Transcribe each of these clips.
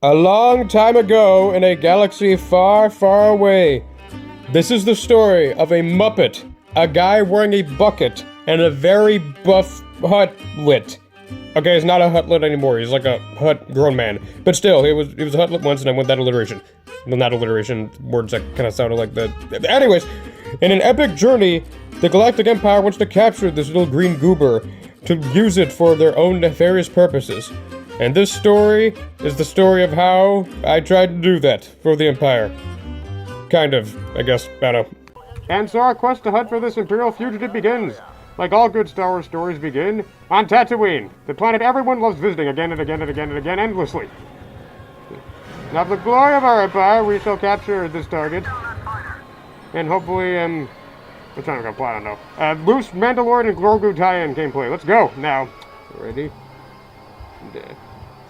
A long time ago, in a galaxy far, far away, this is the story of a Muppet, a guy wearing a bucket, and a very buff Hutlet. Okay, he's not a Hutlet anymore, he's like a Hut grown man. But still, he was a Hutlet once, and I went that alliteration. Well, not alliteration, words that kind of sounded like that. Anyways, in an epic journey, the Galactic Empire wants to capture this little green goober to use it for their own nefarious purposes. And this story is the story of how I tried to do that for the Empire. Kind of, I guess, I don't know. And so our quest to hunt for this Imperial fugitive begins. Like all good Star Wars stories begin, on Tatooine, the planet everyone loves visiting again and again and again and again endlessly. Now for the glory of our Empire, we shall capture this target. And hopefully, what's time we got plot, I don't know. Loose Mandalorian and Grogu tie-in gameplay. Let's go, now. Ready?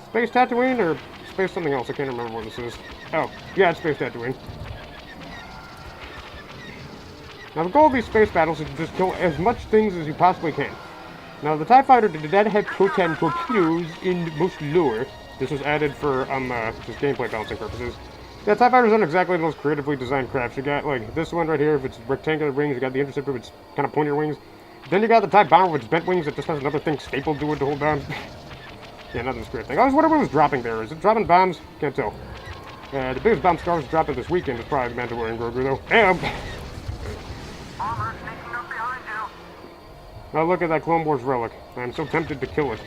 Space Tatooine or Space something else? I can't remember what this is. Oh, yeah, it's Space Tatooine. Now, the goal of these space battles is to just kill as much things as you possibly can. Now, the TIE Fighter did not have proton torpedoes in most lore. This was added for, just gameplay balancing purposes. Yeah, TIE Fighters aren't exactly the most creatively designed crafts. You got, like, this one right here, if it's rectangular wings, you got the Interceptor, which kind of pointier wings. Then you got the TIE Bomber, which bent wings that just has another thing stapled to it to hold down. Yeah, nothing's great thing. I always wonder what it was dropping there. Is it dropping bombs? Can't tell. The biggest bomb Star Wars dropping this weekend is probably Mandalorian and Grogu, though. Damn! Oh, look at that Clone Wars relic. I'm so tempted to kill it.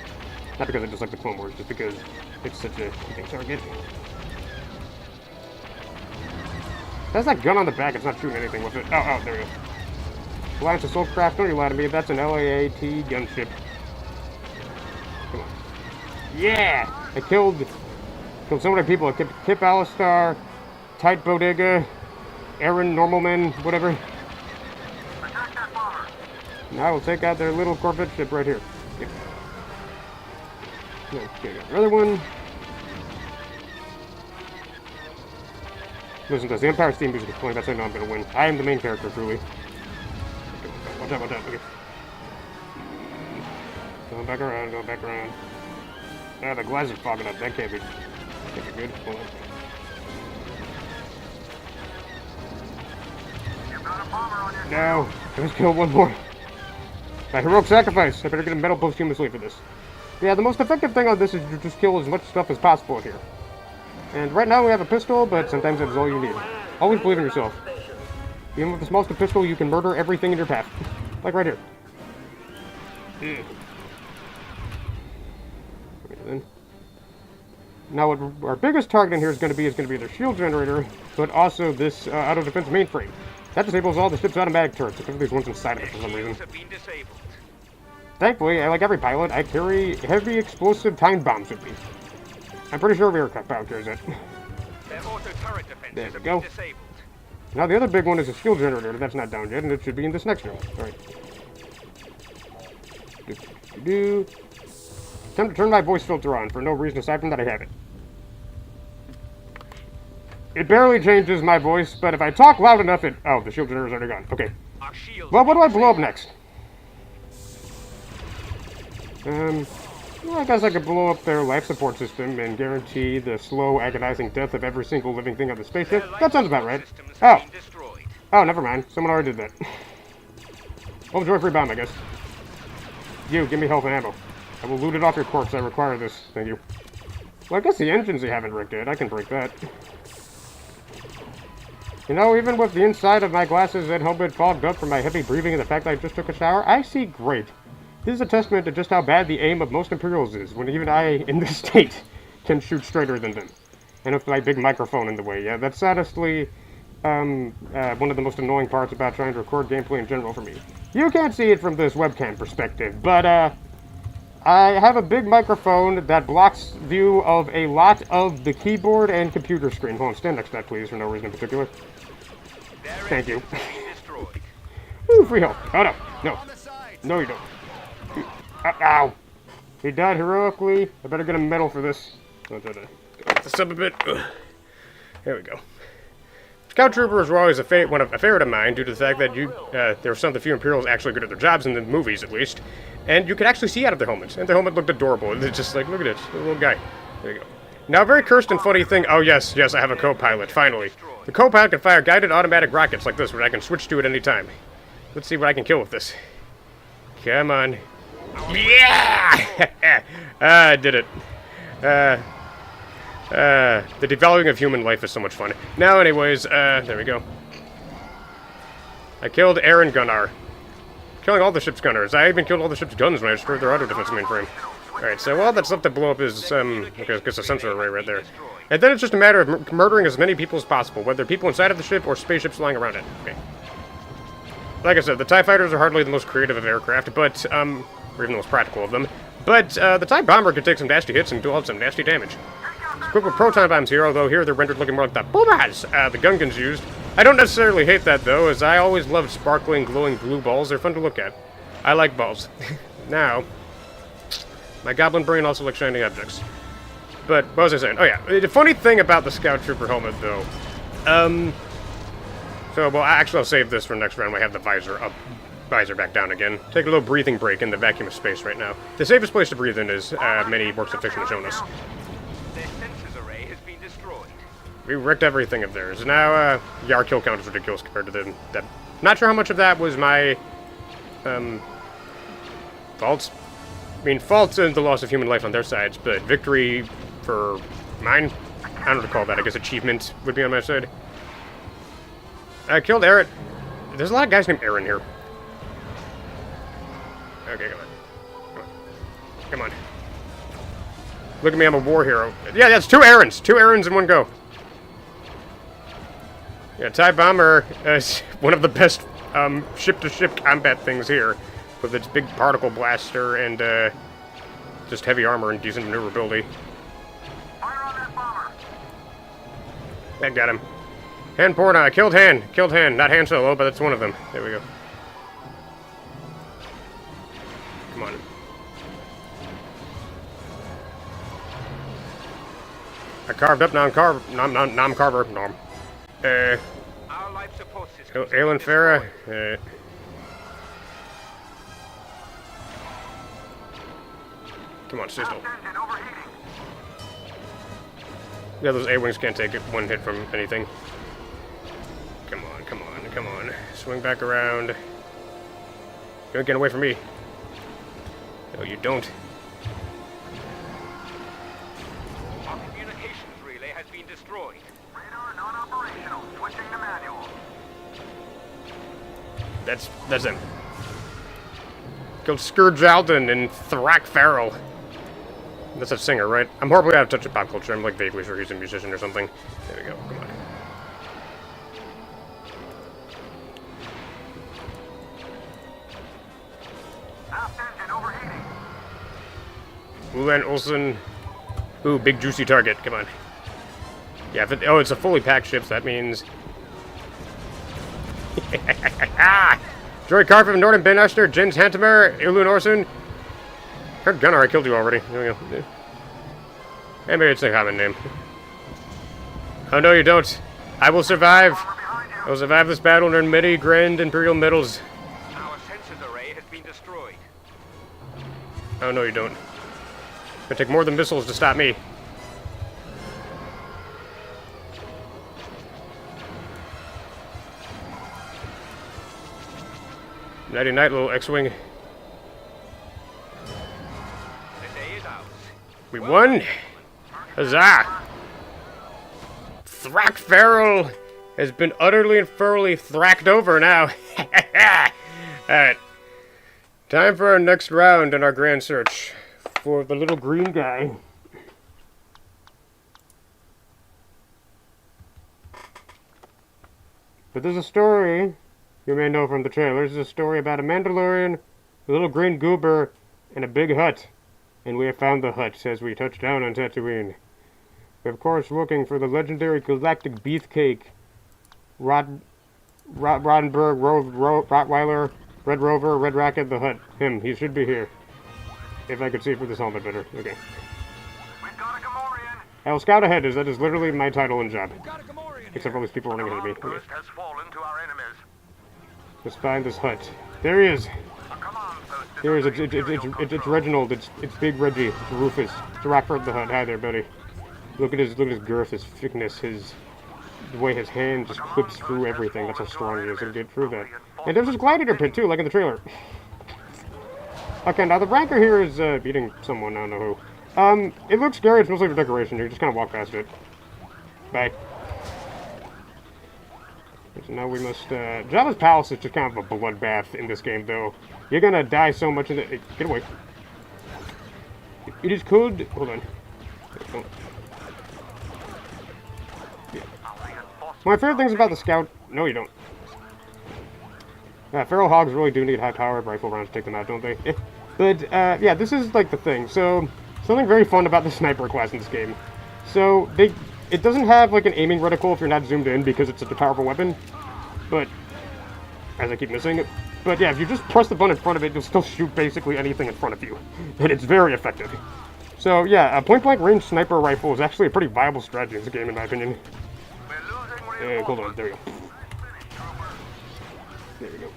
Not because I dislike the Clone Wars, just because it's such a big target. That's that gun on the back, it's not shooting anything with it. Oh, there it is. Alliance Assault Craft, don't you lie to me, that's an LAAT gunship. Come on. Yeah! I killed so many people. I killed Kip Alistar, Tight Bodega, Aaron Normalman, whatever. Now we'll take out their little Corvette ship right here. Yep. Okay, got another one. Listen to this. The Empire's theme music is playing. That's how I know I'm going to win. I am the main character, truly. Watch out. Okay. Going back around. Ah, the glass is fogging up. That can't be good. Hold on. No. I just killed one more. My heroic sacrifice. I better get a medal posthumously for this. Yeah, the most effective thing on this is to just kill as much stuff as possible here. And right now we have a pistol, but sometimes that is all you need. Always believe in yourself. Even with the smallest pistol, you can murder everything in your path. Like right here. Yeah. Okay, then. Now what our biggest target in here is going to be their shield generator, but also this auto defense mainframe. That disables all the ship's automatic turrets, except for these ones inside of it for some reason. Thankfully, like every pilot, I carry heavy explosive time bombs with me. I'm pretty sure every aircraft pilot carries that. There we go. Now the other big one is a shield generator. That's not down yet, and it should be in this next room. Alright. Time to turn my voice filter on, for no reason aside from that I have it. It barely changes my voice, but if I talk loud enough, it... Oh, the shield generator's already gone. Okay. Well, what do I blow up next? Well, I guess I could blow up their life support system and guarantee the slow, agonizing death of every single living thing on the spaceship. That sounds about right. Oh. Oh, never mind. Someone already did that. Oh, enjoy free bomb, I guess. You, give me health and ammo. I will loot it off your corpse. I require this. Thank you. Well, I guess the engines they haven't rigged yet. I can break that. You know, even with the inside of my glasses and helmet fogged up from my heavy breathing and the fact that I just took a shower, I see great. This is a testament to just how bad the aim of most Imperials is, when even I, in this state, can shoot straighter than them. And with my big microphone in the way. Yeah, that's honestly one of the most annoying parts about trying to record gameplay in general for me. You can't see it from this webcam perspective, but I have a big microphone that blocks view of a lot of the keyboard and computer screen. Hold on, stand next to that, please, for no reason in particular. Thank you. Ooh, free health. Oh, no. No. No, you don't. Ow! He died heroically. I better get a medal for this. I'll try to get this up a bit. There we go. Scout troopers were always a favorite of mine due to the fact that there were some of the few Imperials actually good at their jobs, in the movies at least. And you could actually see out of their helmets. And their helmet looked adorable. It's just like, look at it, the little guy. There you go. Now, a very cursed and funny thing. Oh, yes, I have a co-pilot, finally. The co-pilot can fire guided automatic rockets like this, which I can switch to at any time. Let's see what I can kill with this. Come on. Yeah! I did it. The devaluing of human life is so much fun. Now, anyways, there we go. I killed Aaron Gunnar. Killing all the ship's gunners. I even killed all the ship's guns when I destroyed their auto defense mainframe. Alright, so all that's left to blow up is, okay, it's a sensor array right there. And then it's just a matter of murdering as many people as possible, whether people inside of the ship or spaceships flying around it. Okay. Like I said, the TIE fighters are hardly the most creative of aircraft, but, or even the most practical of them. But, the TIE bomber can take some nasty hits and do out some nasty damage. Quick with proton bombs here, although here they're rendered looking more like the boomers the Gungans used. I don't necessarily hate that, though, as I always loved sparkling, glowing blue balls. They're fun to look at. I like balls. Now, my goblin brain also likes shiny objects. But, what was I saying? Oh, yeah. The funny thing about the Scout Trooper helmet, though, well, actually, I'll save this for next round. I have the visor up, visor back down again. Take a little breathing break in the vacuum of space right now. The safest place to breathe in is, many works of fiction have shown us. We wrecked everything of theirs. Now, yeah, our kill count is ridiculous compared to them. Not sure how much of that was my, faults. I mean, faults in the loss of human life on their sides, but victory for mine? I don't know what to call that. I guess achievement would be on my side. I killed Aaron. There's a lot of guys named Aaron here. Okay, come on. Come on. Look at me, I'm a war hero. Yeah, that's two Aarons. Two Aarons in one go. Yeah, TIE Bomber is one of the best ship-to-ship combat things here, with its big particle blaster and just heavy armor and decent maneuverability. Fire on that bomber. I got him. Han Porna, I killed Han. Killed Han. Not Han Solo, but that's one of them. There we go. Come on. I carved up non-carver. Non-carver. Norm. Our life support system. Aelin Farah. Come on, stay still. Engine overheating. Yeah, those A-Wings can't take one hit from anything. Come on, come on, come on. Swing back around. You don't get away from me. No, you don't. Our communications relay has been destroyed. Radar non-operational. Switching to manual. That's him. Killed Scourge Alden and Thrak Farrell. That's a singer, right? I'm horribly out of touch with pop culture. I'm like vaguely sure he's a musician or something. There we go. Come on. Aft engine overheating. Ulan Olsen. Ooh, big juicy target. Come on. Yeah, if oh, it's a fully packed ship, so that means... Joy Carver, Norton Ben Uster, Jens Hantemer, Ilun Orson. Heard Gunnar, I killed you already. There we go. Hey, maybe it's a common name. Oh, no, you don't. I will survive. I will survive this battle and earn many grand Imperial medals. Our sensors array has been destroyed. Oh, no, you don't. It'll take more than missiles to stop me. Nighty night, little X-Wing. The day is ours. We won! Huzzah! Thrak Farrell has been utterly and thoroughly thracked over now. Alright. Time for our next round in our grand search for the little green guy. But there's a story you may know from the trailer. This is a story about a Mandalorian, a little green goober, and a big hut. And we have found the hut as we touch down on Tatooine. We're of course looking for the legendary galactic beefcake, Roddenberg, Rottweiler, Red Rover, Red Racket, the hut. Him, he should be here. If I could see for this helmet better. Okay. We've got a Gamorrean. I'll scout ahead, as that is literally my title and job. Except for all these people running ahead of me. Okay. Outpost has fallen to our enemies. Let's find this hut. There he is. A command post is There he is. under Imperial It's Reginald. It's Big Reggie. It's Rufus. It's Rockford the hut. Hi there, buddy. Look at his girth, his thickness, the way his hand just clips through everything. That's how strong he is. He'll get through that. And there's this gladiator pit too, like in the trailer. Okay, now the ranker here is beating someone, I don't know who. It looks scary, it's mostly for decoration. You just kind of walk past it. Bye. So now we must, Jabba's palace is just kind of a bloodbath in this game, though. You're gonna die so much in it. Hey, get away. It is cold. Hold on. Yeah. My favorite things about the scout. No, you don't. Feral hogs really do need high-powered rifle rounds to take them out, don't they? But, yeah, this is, like, the thing. So, something very fun about the sniper class in this game. So, it doesn't have, like, an aiming reticle if you're not zoomed in because it's such a powerful weapon. But, as I keep missing it. But, yeah, if you just press the button in front of it, you'll still shoot basically anything in front of you. And it's very effective. So, yeah, a point-blank range sniper rifle is actually a pretty viable strategy in this game, in my opinion. Hold on, there we go. There we go.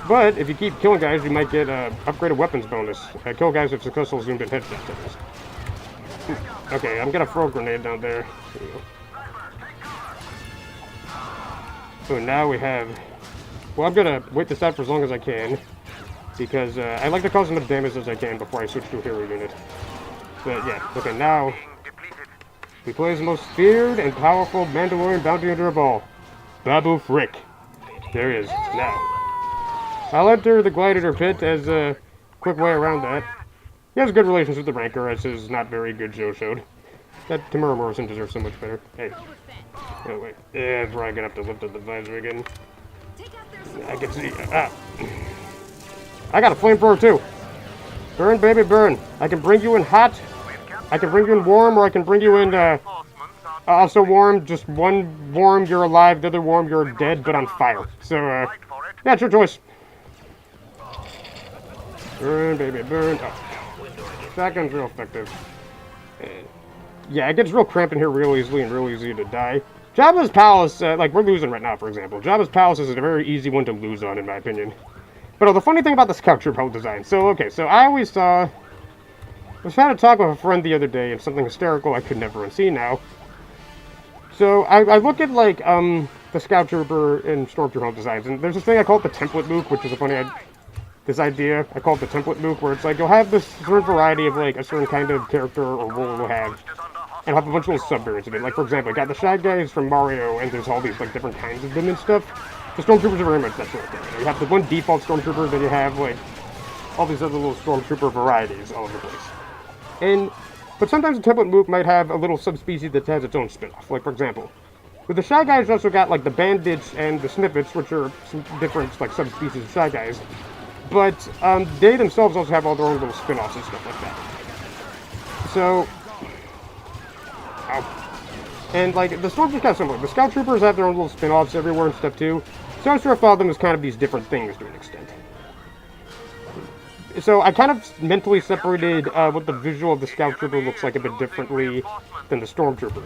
But if you keep killing guys, you might get upgraded weapons bonus. Kill guys with successful zoomed in headshots. Okay, I'm gonna throw a grenade down there. There we go. So now we have. Well, I'm gonna wait this out for as long as I can because I like to cause as much damage as I can before I switch to a hero unit. But yeah, okay, now. We play as the most feared and powerful Mandalorian bounty hunter of all, Babu Frick. There he is, now. I'll enter the gladiator pit as a quick way around that. He has good relations with the ranker, as his not very good Joe showed. That Tamura Morrison deserves so much better. Hey. Oh, wait. Yeah, I'm probably gonna have to lift up the visor again. I can see. I got a flamethrower too. Burn, baby, burn. I can bring you in hot. I can bring you in warm, or I can bring you in, also warm. Just one warm, you're alive. The other warm, you're dead, but on fire. So, yeah, it's your choice. Burn, baby, burn. Oh. Shotgun's real effective. Yeah, it gets real cramped in here real easily and real easy to die. Jabba's palace, like, we're losing right now, for example. Jabba's palace is a very easy one to lose on, in my opinion. But the funny thing about the scout troop health design. So, okay, so I always saw... I was trying to talk with a friend the other day, and something hysterical I could never unsee now. So, I look at, like, the Scout Trooper and Stormtrooper health designs, and there's this thing I call it the template mook, which is a funny idea. I call it the template mook, where it's like, you'll have this certain variety of, like, a certain kind of character or role you'll have, and have a bunch of little sub-variants of it. Like, for example, I got the Shy Guys from Mario, and there's all these, like, different kinds of them and stuff. The Stormtroopers are very much that sort of thing. You have the one default Stormtrooper, then you have, like, all these other little Stormtrooper varieties all over the place. But sometimes the template mook might have a little subspecies that has its own spin-off. Like, for example, with the Shy Guys, you also got, like, the Bandits and the Snippets, which are some different, like, subspecies of Shy Guys. But, they themselves also have all their own little spin-offs and stuff like that. So... Ow. And, like, the Stormtroopers are kind of similar. The Scout Troopers have their own little spin-offs everywhere and stuff, too. So I sort of thought of them as kind of these different things to an extent. So I kind of mentally separated what the visual of the Scout Trooper looks like a bit differently than the Stormtrooper.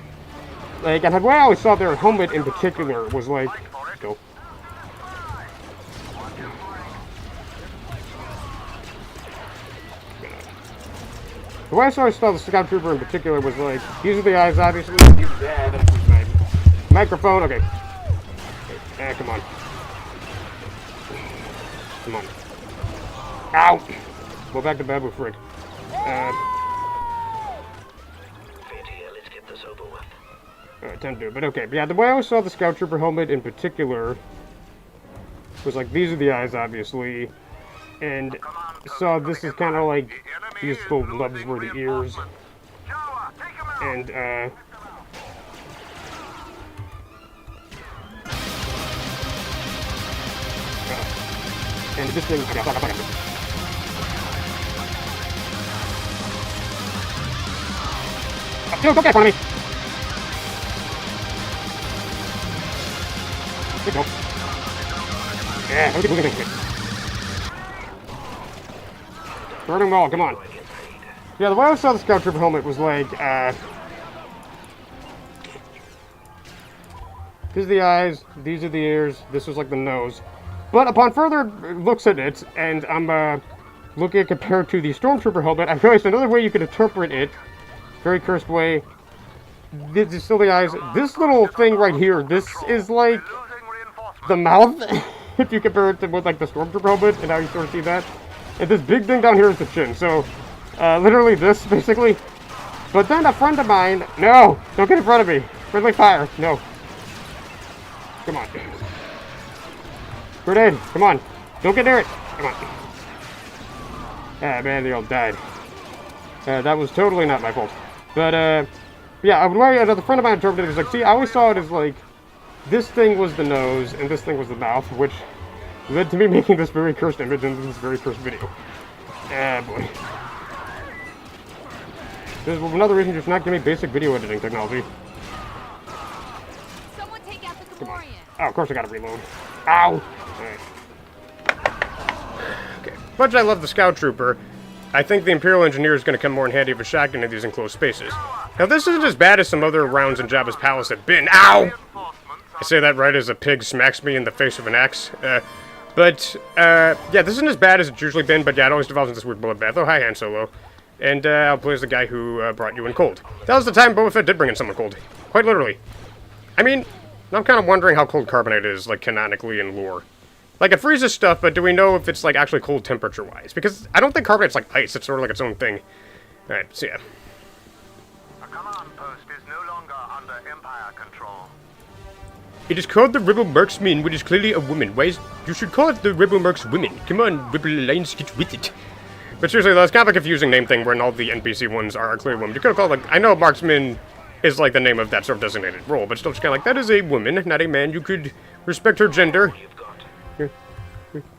Like, and the way I always saw their helmet in particular was like... Go. The way I always saw the Scout Trooper in particular was like, these are the eyes, obviously. Yeah, that's my microphone. Okay. Come on. Come on. Ow! Go back to Babu Frick. Let's get this over with. Alright, time to do it. But okay, but yeah, the way I always saw the Scout Trooper helmet in particular was like, these are the eyes, obviously. And so this is kind of like, these little nubs were the ears. And, and this thing... No, don't get in front of me! There you go. Yeah, look at it. Burning wall, come on. Yeah, the way I saw the Scout Trooper helmet was like, these are the eyes, these are the ears, this was like the nose. But upon further looks at it, and I'm looking at compared to the Stormtrooper helmet, I realized another way you could interpret it, very cursed way. This is still the eyes. This little thing right here, this is like the mouth, if you compare it to with like the Stormtrooper helmet, and now you sort of see that. And this big thing down here is the chin, so literally this, basically. But then a friend of mine, no, don't get in front of me. Friendly fire, no. Come on. Grenade, come on. Don't get near it. Come on. Ah, man, they all died. That was totally not my fault. But, yeah, another friend of mine interpreted it as like, see, I always saw it as like, this thing was the nose, and this thing was the mouth, which led to me making this very cursed image in this very cursed video. Ah, boy. This is another reason just not give me basic video editing technology. Someone take out the Gamorrean. Oh, of course I gotta reload. Ow! Alright. Okay. Much I love the Scout Trooper, I think the Imperial Engineer is going to come more in handy with a shotgun in these enclosed spaces. Now, this isn't as bad as some other rounds in Jabba's palace have been. Ow! I say that right as a pig smacks me in the face with an axe. Yeah, this isn't as bad as it's usually been, but yeah, it always devolves into this weird bloodbath. Oh, hi, Han Solo. And, I'll play as the guy who, brought you in cold. That was the time Boba Fett did bring in someone cold. Quite literally. I mean, I'm kind of wondering how cold carbonite is, like, canonically in lore. Like, it freezes stuff, but do we know if it's, like, actually cold temperature-wise? Because I don't think carbonite's like ice, it's sort of like its own thing. Alright, so yeah. A command post is no longer under Empire control. It is called the Rebel Marksman, which is clearly a woman. Why is... You should call it the Rebel Marks Women. Come on, Rebel Alliance, get with it. But seriously, though, it's kind of a confusing name thing when all the NPC ones are clearly women. You could have called, like... I know Marksman is, like, the name of that sort of designated role, but still just kind of like, that is a woman, not a man. You could respect her gender.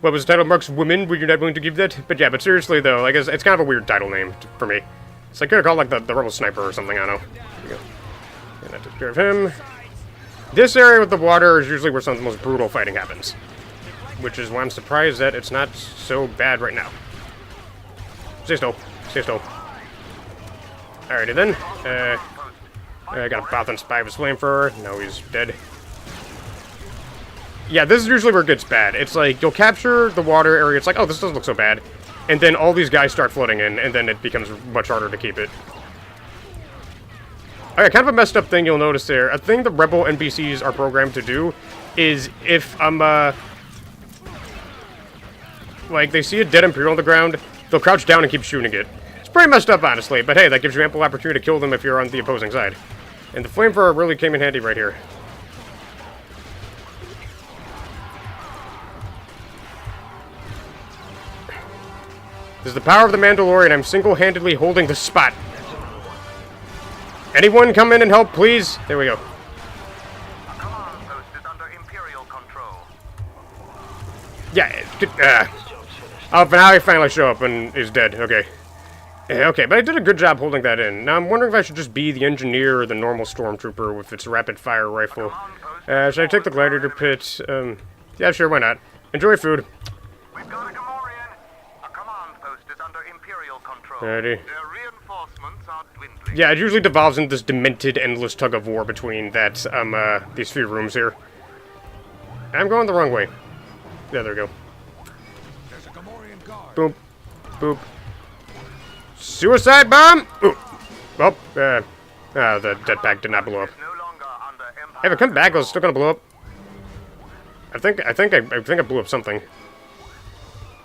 What was the title? Mark's Woman? Were you not willing to give that? But yeah, but seriously though, like, it's kind of a weird title name for me. It's like, could have called like the Rebel Sniper or something, I don't know. There we go. And that takes care of him. This area with the water is usually where some of the most brutal fighting happens. Which is why I'm surprised that it's not so bad right now. Stay still. Stay still. Alrighty then. I got a Bothan spy with his flamethrower. No, he's dead. Yeah, this is usually where it gets bad. It's like, you'll capture the water area, it's like, oh, this doesn't look so bad. And then all these guys start flooding in, and then it becomes much harder to keep it. Okay, kind of a messed up thing you'll notice there. A thing the Rebel NPCs are programmed to do is if like, they see a dead Imperial on the ground, they'll crouch down and keep shooting it. It's pretty messed up, honestly, but hey, that gives you ample opportunity to kill them if you're on the opposing side. And the flamethrower really came in handy right here. This is the power of the Mandalorian. I'm single-handedly holding the spot. Anyone come in and help, please? There we go. A command post is under Imperial control. Yeah, oh, but now he finally show up and is dead. Okay. Yeah, okay, but I did a good job holding that in. Now, I'm wondering if I should just be the engineer or the normal stormtrooper with its rapid-fire rifle. Should I take the gladiator pit? Yeah, sure, why not? Enjoy food. We've got a Gamorrean. A command post is under Imperial control. Alrighty. Their reinforcements are dwindling. Yeah, it usually devolves into this demented, endless tug-of-war between that, these few rooms here. I'm going the wrong way. Yeah, there we go. There's a Gamorrean guard. Boop. Boop. Suicide bomb! Ooh. Well, the jetpack did not blow up. No longer under Empire. Hey, if I come back, it's still gonna blow up. I think I blew up something.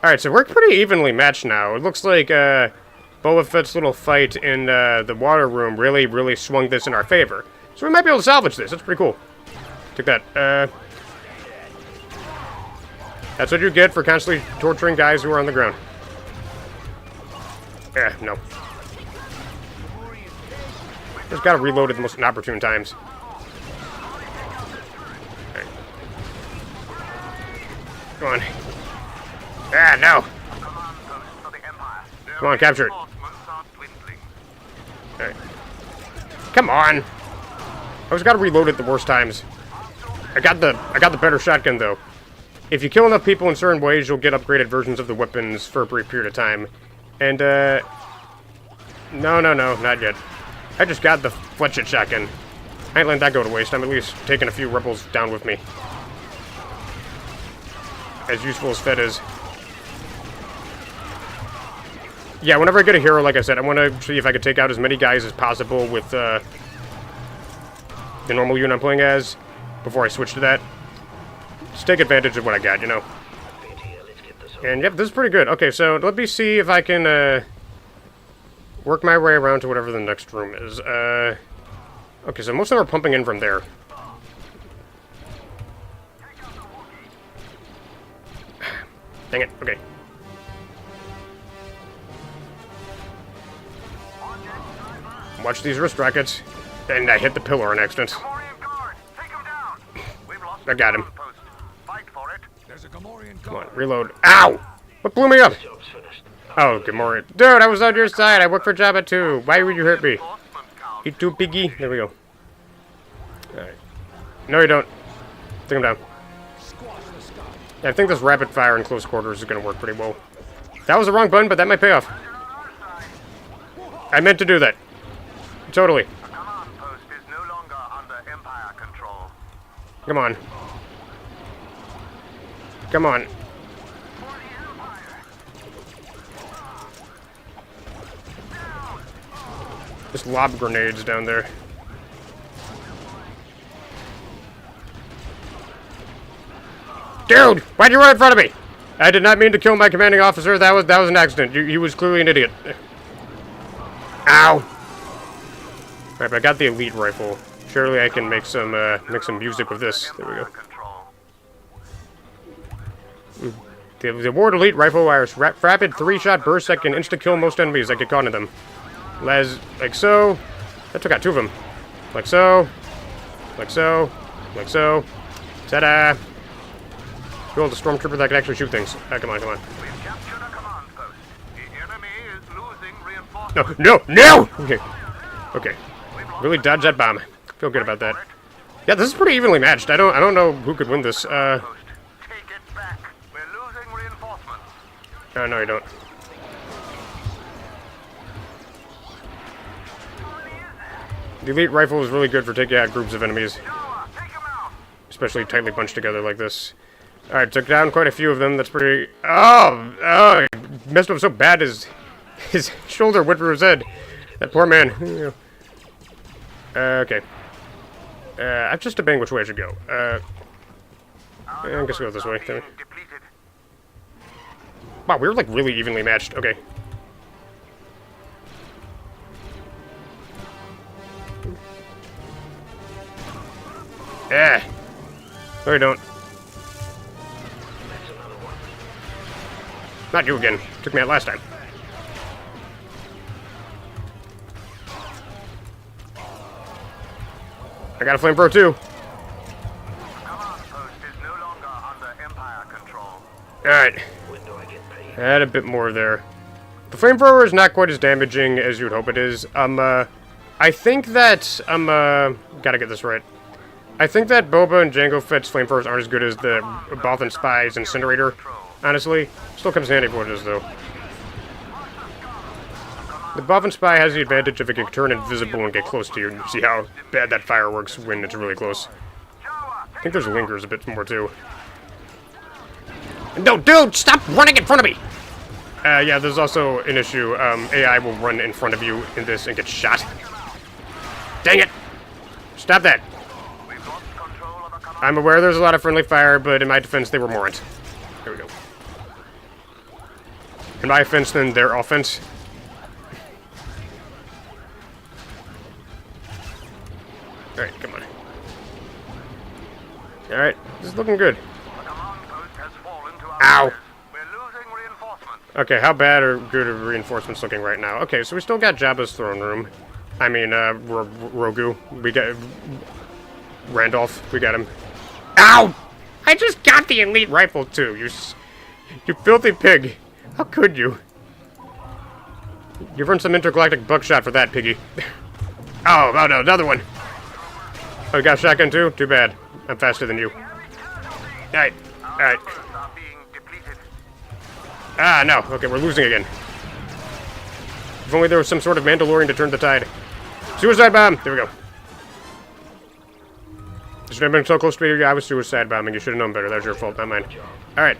Alright, so we're pretty evenly matched now. It looks like, Boba Fett's little fight in, the water room really swung this in our favor. So we might be able to salvage this. That's pretty cool. Take that. That's what you get for constantly torturing guys who are on the ground. No. Just gotta reload at the most inopportune times. Right. Go on. No! Come on, capture it. Alright. Come on! I always gotta reload at the worst times. I got the better shotgun, though. If you kill enough people in certain ways, you'll get upgraded versions of the weapons for a brief period of time. And, no, not yet. I just got the Fletchet shotgun. I ain't letting that go to waste. I'm at least taking a few rebels down with me. As useful as Fett is. Yeah, whenever I get a hero, like I said, I want to see if I can take out as many guys as possible with the normal unit I'm playing as before I switch to that. Just take advantage of what I got, you know. And yep, this is pretty good. Okay, so let me see if I can work my way around to whatever the next room is. Okay, so most of them are pumping in from there. Dang it, okay. Watch these wrist rockets. And I hit the pillar on accident. I got him. Come on, reload. Ow! What blew me up? Oh, Gamorrean. Dude, I was on your side. I work for Jabba too. Why would you hurt me? Eat too, piggy. There we go. Alright. No, you don't. Take him down. Yeah, I think this rapid fire in close quarters is going to work pretty well. That was the wrong button, but that might pay off. I meant to do that. Totally. Come on. Come on. Just lob grenades down there. Dude! Why'd you run in front of me? I did not mean to kill my commanding officer. That was an accident. He was clearly an idiot. Ow! Alright, but I got the elite rifle. Surely I can make some music with this. There we go. The award elite rifle wires rapid 3-shot burst that can insta-kill most enemies that get caught in them. Like so. That took out 2 of them. Like so. Like so. Like so. Ta-da! Build a stormtrooper that can actually shoot things. Come on, come on. No, no, no! Okay. Okay. Really dodge that bomb. Feel good about that. Yeah, this is pretty evenly matched. I don't know who could win this. Oh, no, you don't. The elite rifle is really good for taking out groups of enemies. Especially tightly bunched together like this. Alright, took down quite a few of them. That's pretty... Oh! Messed up so bad his shoulder went through his head. That poor man. Okay. I'm just debating which way I should go. I guess we'll go this way. Wow, we were like really evenly matched. Okay. Yeah. No, you don't. Not you again. Took me out last time. I got a flamethrower too. Alright. Add a bit more there. The flamethrower is not quite as damaging as you would hope it is. I think that gotta get this right. I think that Boba and Jango Fett's flamethrowers aren't as good as the Bothan Spy's incinerator. Honestly, still comes handy for what it is though. The Bothan Spy has the advantage if it can turn invisible and get close to you. And see how bad that fire works when it's really close. I think there's lingers a bit more too. No, dude, stop running in front of me! Yeah, there's also an issue. AI will run in front of you in this and get shot. Dang it! Stop that! I'm aware there's a lot of friendly fire, but in my defense, they were Morant. There we go. In my offense, then their offense. Alright, come on. Alright, this is looking good. Ow! Okay, how bad or good are reinforcements looking right now? Okay, so we still got Jabba's throne room. I mean, Grogu. We got... Randolph. We got him. Ow! I just got the elite rifle, too. You filthy pig. How could you? You've earned some intergalactic buckshot for that, piggy. Oh, no, another one. Oh, you got a shotgun, too? Too bad. I'm faster than you. Alright, alright. Ah, no. Okay, we're losing again. If only there was some sort of Mandalorian to turn the tide. Suicide bomb! There we go. You should have been so close to me. I was suicide bombing. You should have known better. That was your fault, not mine. Alright.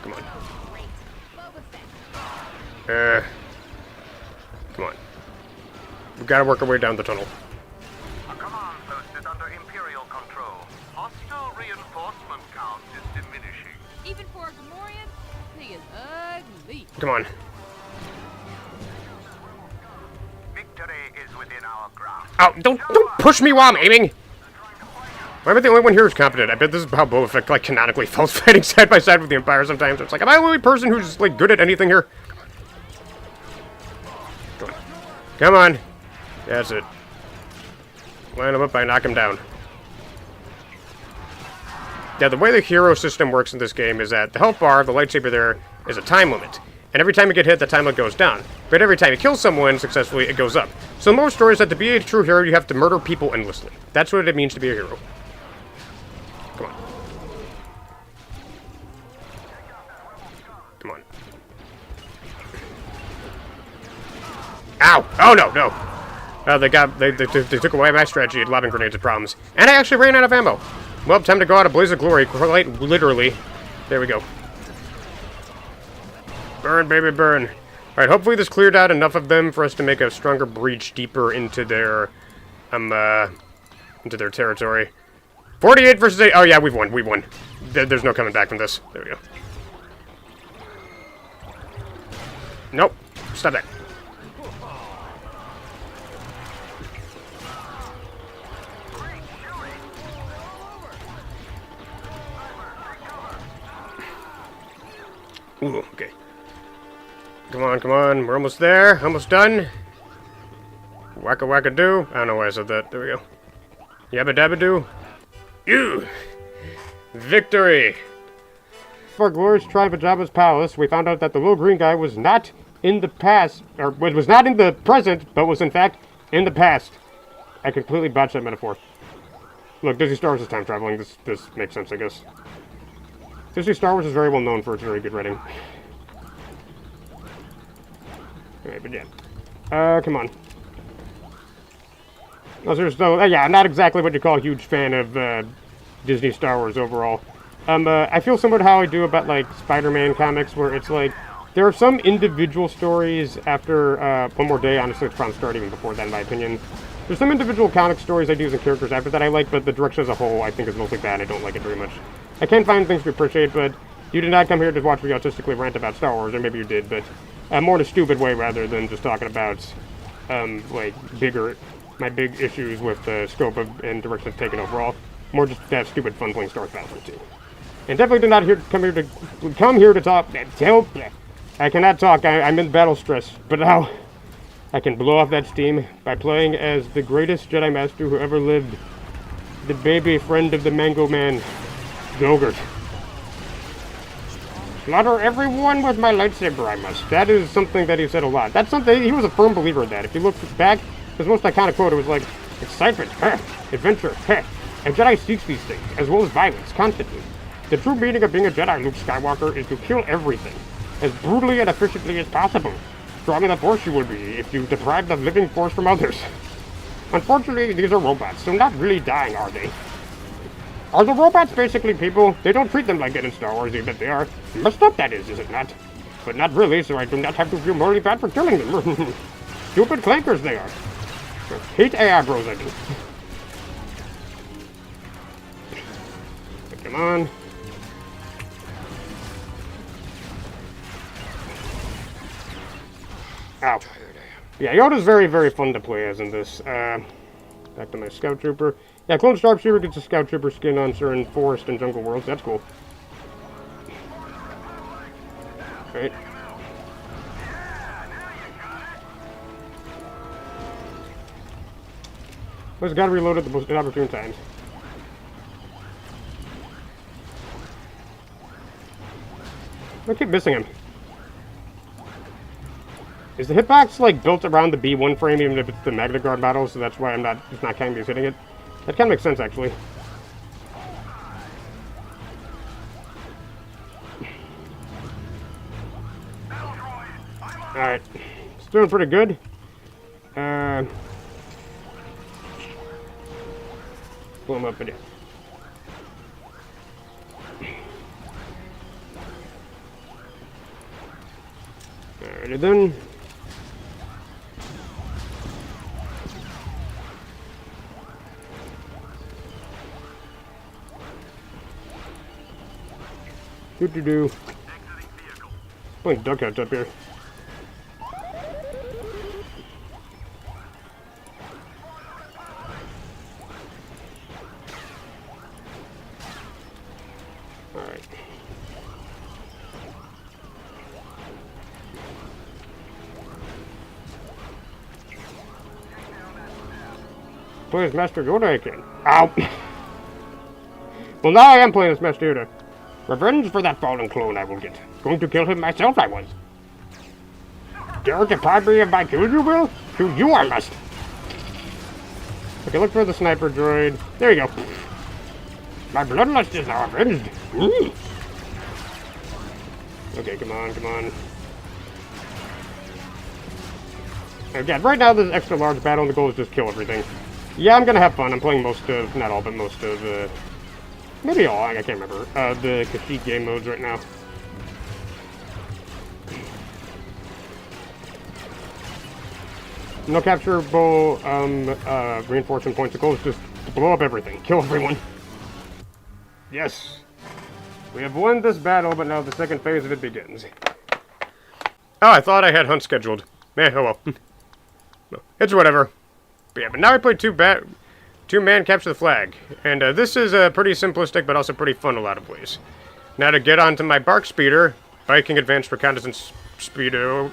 Come on. Come on. We've got to work our way down the tunnel. A command post is under Imperial control. Hostile reinforcement count is diminishing. Even for a Gamorrean, he is ugly. Come on. Victory is within our grasp. Oh, don't push me while I'm aiming! Why am I the only one here who's competent? I bet this is how Boba Fett, like, canonically felt fighting side by side with the Empire sometimes. It's like, am I the only person who's, like, good at anything here? Come on. Come on. That's it. Line him up, I knock him down. Yeah, the way the hero system works in this game is that the health bar, the lightsaber there, is a time limit. And every time you get hit, the time limit goes down. But every time you kill someone successfully, it goes up. So in most stories, that to be a true hero, you have to murder people endlessly. That's what it means to be a hero. Come on. Come on. Ow! Oh, no, no. They took away my strategy at lobbing grenades and problems. And I actually ran out of ammo. Well, time to go out a blaze of glory, quite literally. There we go. Burn, baby, burn. Alright, hopefully this cleared out enough of them for us to make a stronger breach deeper into their, territory. 48 versus 8. Oh, yeah, we've won. We won. There's no coming back from this. There we go. Nope. Stop that. Ooh, okay. Come on, come on. We're almost there. Almost done. Wacka wacka do. I don't know why I said that. There we go. Yabba dabba do. Ew. Victory. For glorious triumph at Jabba's palace, we found out that the little green guy was not in the past, or was not in the present, but was in fact in the past. I completely botched that metaphor. Look, Disney Star Wars is time traveling. This makes sense, I guess. Disney Star Wars is very well known for its very good writing. Alright, but yeah. Come on. No, there's no, yeah, not exactly what you call a huge fan of, Disney Star Wars overall. I feel similar to how I do about, like, Spider-Man comics, where it's like, there are some individual stories after, One More Day. Honestly, it's probably started even before that, in my opinion. There's some individual comic stories, ideas, and characters after that I like, but the direction as a whole, I think, is mostly bad. I don't like it very much. I can find things to appreciate, but you did not come here to watch me autistically rant about Star Wars, or maybe you did, but more in a stupid way rather than just talking about, like, my big issues with the scope of and direction it's taken overall. More just that stupid fun playing Star Wars Battlefront 2. And definitely did not come here to talk. I cannot talk. I'm in battle stress, but now I can blow off that steam by playing as the greatest Jedi Master who ever lived, the baby friend of the Mango Man, Gogurt. Slaughter everyone with my lightsaber, I must. That is something that he said a lot. That's something, he was a firm believer in that. If you look back, his most iconic quote, it was like, excitement, adventure, a Jedi seeks these things, as well as violence, constantly. The true meaning of being a Jedi, Luke Skywalker, is to kill everything, as brutally and efficiently as possible. Strong in the Force you will be, if you deprive the living Force from others. Unfortunately, these are robots, so not really dying, are they? Are the robots basically people? They don't treat them like that in Star Wars, even if they are. Messed up, that is it not? But not really, so I do not have to feel morally bad for killing them. Stupid clankers they are. Hate AI bros, I do. Come on. Ow. Yeah, Yoda's very, very fun to play as in this. Back to my Scout Trooper. Yeah, Clone Sharpshooter gets a Scout Trooper skin on certain forest and jungle worlds. That's cool. Right. Always gotta reload at the most inopportune times. I keep missing him. Is the hitbox, like, built around the B1 frame, even if it's the Magna Guard model, so that's why it's not counting me as hitting it? That kind of makes sense, actually. Alright. It's doing pretty good. Pull him up in here. Alrighty then. Do. Oh, duck heads up here. Alright. Play as Master Yoda again. Ow! Well, now I am playing as Master Yoda. Revenge for that fallen clone I will get. Going to kill him myself I was. Dare to deprive me of my kill you will? Kill you I must. Okay, look for the sniper droid. There you go. My bloodlust is now avenged. Okay, come on, come on. Again, right now this is extra large battle and the goal is just kill everything. Yeah, I'm gonna have fun. I'm playing most of, not all, but most of, maybe all, I can't remember, the Kashyyyk game modes right now. No capturable, reinforcement points. The goal is just to blow up everything. Kill everyone. Yes. We have won this battle, but now the second phase of it begins. Oh, I thought I had hunt scheduled. Oh well. It's whatever. But yeah, but now I play two-man capture the flag. And this is pretty simplistic, but also pretty fun in a lot of ways. Now to get onto my bark speeder, Viking Advanced Reconnaissance Speeder,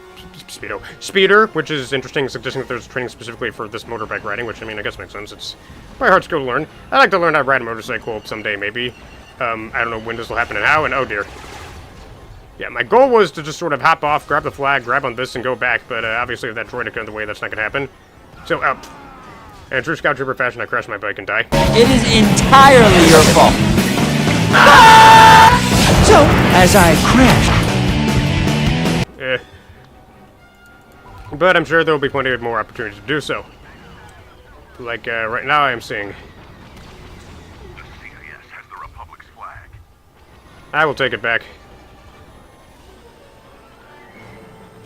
which is interesting, suggesting that there's training specifically for this motorbike riding, which, I mean, I guess makes sense. It's quite hard skill to learn. I'd like to learn how to ride a motorcycle someday, maybe. I don't know when this will happen and how, and oh dear. Yeah, my goal was to just sort of hop off, grab the flag, grab on this, and go back, but obviously with that droid in the way, that's not going to happen. So, and true Scout Trooper fashion, I crashed my bike and die. It is entirely your fault. So, as I crashed. But I'm sure there will be plenty of more opportunities to do so. Like, right now I am seeing. The CIS has the Republic's flag. I will take it back.